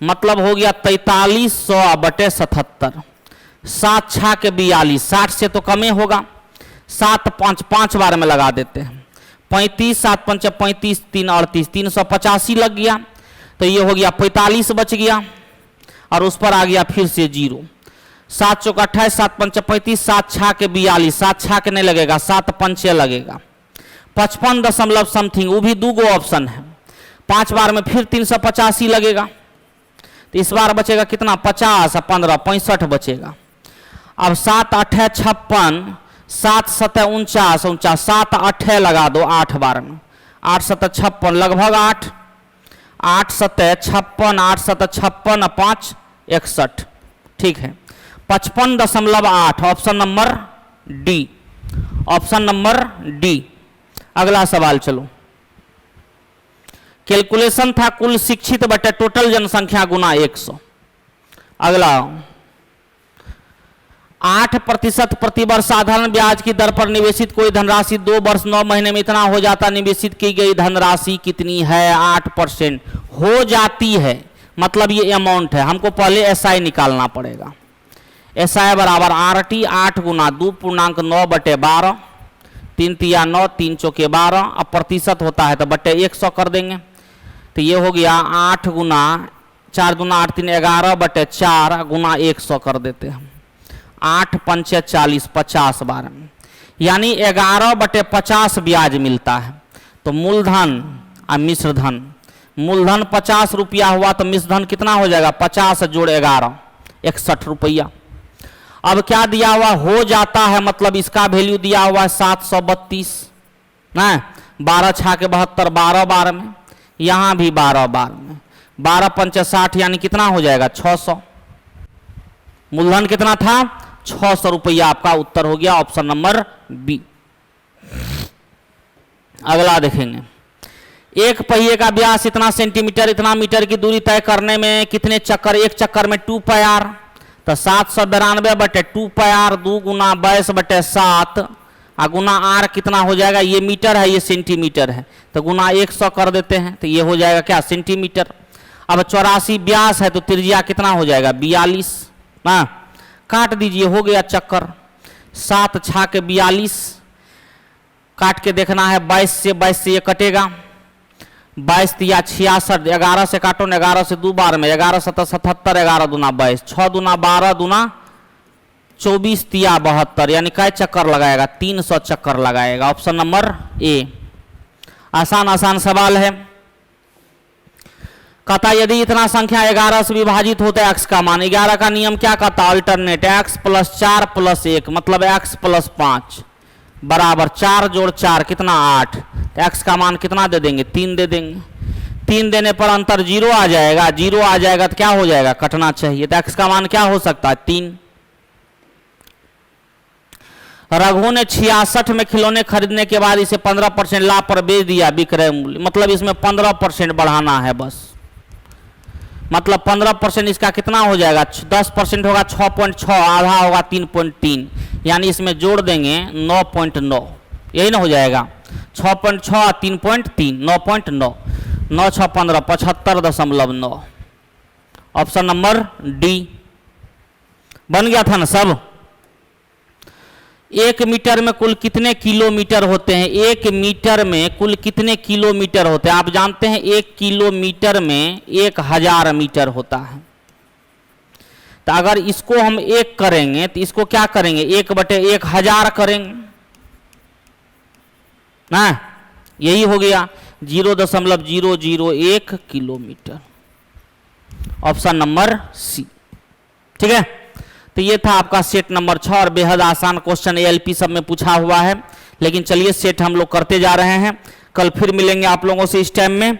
मतलब हो गया 4300 बटे 77, 7 6 के 42, 60 से तो कम ही होगा, 7 5 5 बार में लगा देते हैं, 35, 7 5 35, 3 38, 385 लग गया, तो ये हो गया 45 बच गया, और उस पर आ गया फिर से 0, 7 चौक 28, 7 5 35, 7 6 के 42, 7 6 के नहीं लगेगा, 7 5 लगेगा, 55 दशमलव समथिंग, वो भी 2 ऑप्शन है, 5 बार में फिर 385 लगेगा, तो इस बार बचेगा कितना 50, 15, 65 बचेगा। अब 7 8 56, 7 7 49, 7 8 लगा दो 8 बार में, 8 7 56, लगभग 8, 8 7 56, 8 7 56, 5 61, ठीक है, 55.8, option number D, option number D. अगला सवाल चलो, कैलकुलेशन था कुल शिक्षित बटे टोटल जनसंख्या गुना 100। अगला 8% प्रतिवर्ष साधारण ब्याज की दर पर निवेशित कोई धनराशि 2 वर्ष 9 महीने में इतना हो जाता, निवेशित की गई धनराशि कितनी है, 8% हो जाती है, मतलब ये अमाउंट है, हमको पहले एसआई निकालना पड़ेगा, एसआई बराबर आरटी 8 गुना 2.9 बटे 12, 3 तिया 9, 3 चौके 12, अब प्रतिशत होता है तो बटे 100 कर देंगे, तो ये हो गया 8 गुना 4 गुना 8 3 11 बटे 4 गुना 100 कर देते हैं, 8 5 40, 50 बार में, यानी 11 बटे 50 ब्याज मिलता है। तो मूलधन और मिश्रधन, मूलधन 50 रुपया हुआ तो मिश्रधन कितना हो जाएगा 50 जोड़ 11, 61 रुपया। अब क्या दिया हुआ हो जाता है, मतलब इसका वैल्यू दिया हुआ है 732 ना, 12 6 के 72, 12 बार में, यहां भी 12 बार में, 12 5 60, यानी कितना हो जाएगा 600, मूलधन कितना था 600 रुपया, आपका उत्तर हो गया ऑप्शन नंबर बी। अगला देखेंगे, एक पहिए का व्यास इतना सेंटीमीटर, इतना मीटर की दूरी तय करने में कितने चक्कर, एक चक्कर में 2 पाई आर, तो 792 बटे 2 पाई आर, 2 गुना 22 बटे 7 गुना आर कितना हो जाएगा, ये मीटर है ये सेंटीमीटर है, तो गुना 100 कर देते हैं, तो ये हो जाएगा क्या सेंटीमीटर। अब 84 व्यास है तो त्रिज्या कितना हो जाएगा 42, हाँ काट दीजिए, हो गया चक्कर, 7 6 के 42, काट के देखना है 22 से ये कटेगा, 22 तिया 66, 11 से काटो ना, 11 से 2 बार में, 11 7 77, 11 दूना 22, 6 दूना 12 दूना 24 तिया 72, यानी कै चक्कर लगाएगा 300 चक्कर लगाएगा, ऑप्शन नंबर ए। आसान आसान सवाल है, कहता यदि इतना संख्या 11 से विभाजित होता है एक्स का मान, 11 का नियम क्या कहता है अल्टरनेट, x + 4 + 1 मतलब x + 5 बराबर 4 जोड़ 4 कितना 8, तो x का मान कितना दे देंगे 3 दे देंगे, 3 देने पर अंतर 0 आ जाएगा, 0 आ जाएगा तो क्या हो जाएगा कटना चाहिए, तो x का मान क्या हो सकता है 3। रघु ने 66 में खिलौने खरीदने के बाद इसे 15% लाभ पर बेच दिया, विक्रय मूल्य, मतलब इसमें 15% बढ़ाना है बस, मतलब 15% इसका कितना हो जाएगा 10% होगा 6.6, आधा होगा 3.3, यानी इसमें जोड़ देंगे 9.9, यही ना हो जाएगा 6.6 3.3 9.9, 9 6 15 75.9, ऑप्शन नंबर डी बन गया था ना सब। 1 मीटर में कुल कितने किलोमीटर होते हैं, 1 मीटर में कुल कितने किलोमीटर होते हैं, आप जानते हैं 1 किलोमीटर में 1000 मीटर होता है, तो अगर इसको हम 1 करेंगे तो इसको क्या करेंगे 1/1000 करेंगे ना, यही हो गया 0.001 किलोमीटर, ऑप्शन नंबर सी, ठीक है। तो ये था आपका सेट नंबर 6 और बेहद आसान क्वेश्चन एएलपी सब में पूछा हुआ है। लेकिन चलिए सेट हम लोग करते जा रहे हैं। कल फिर मिलेंगे आप लोगों से इस टाइम में।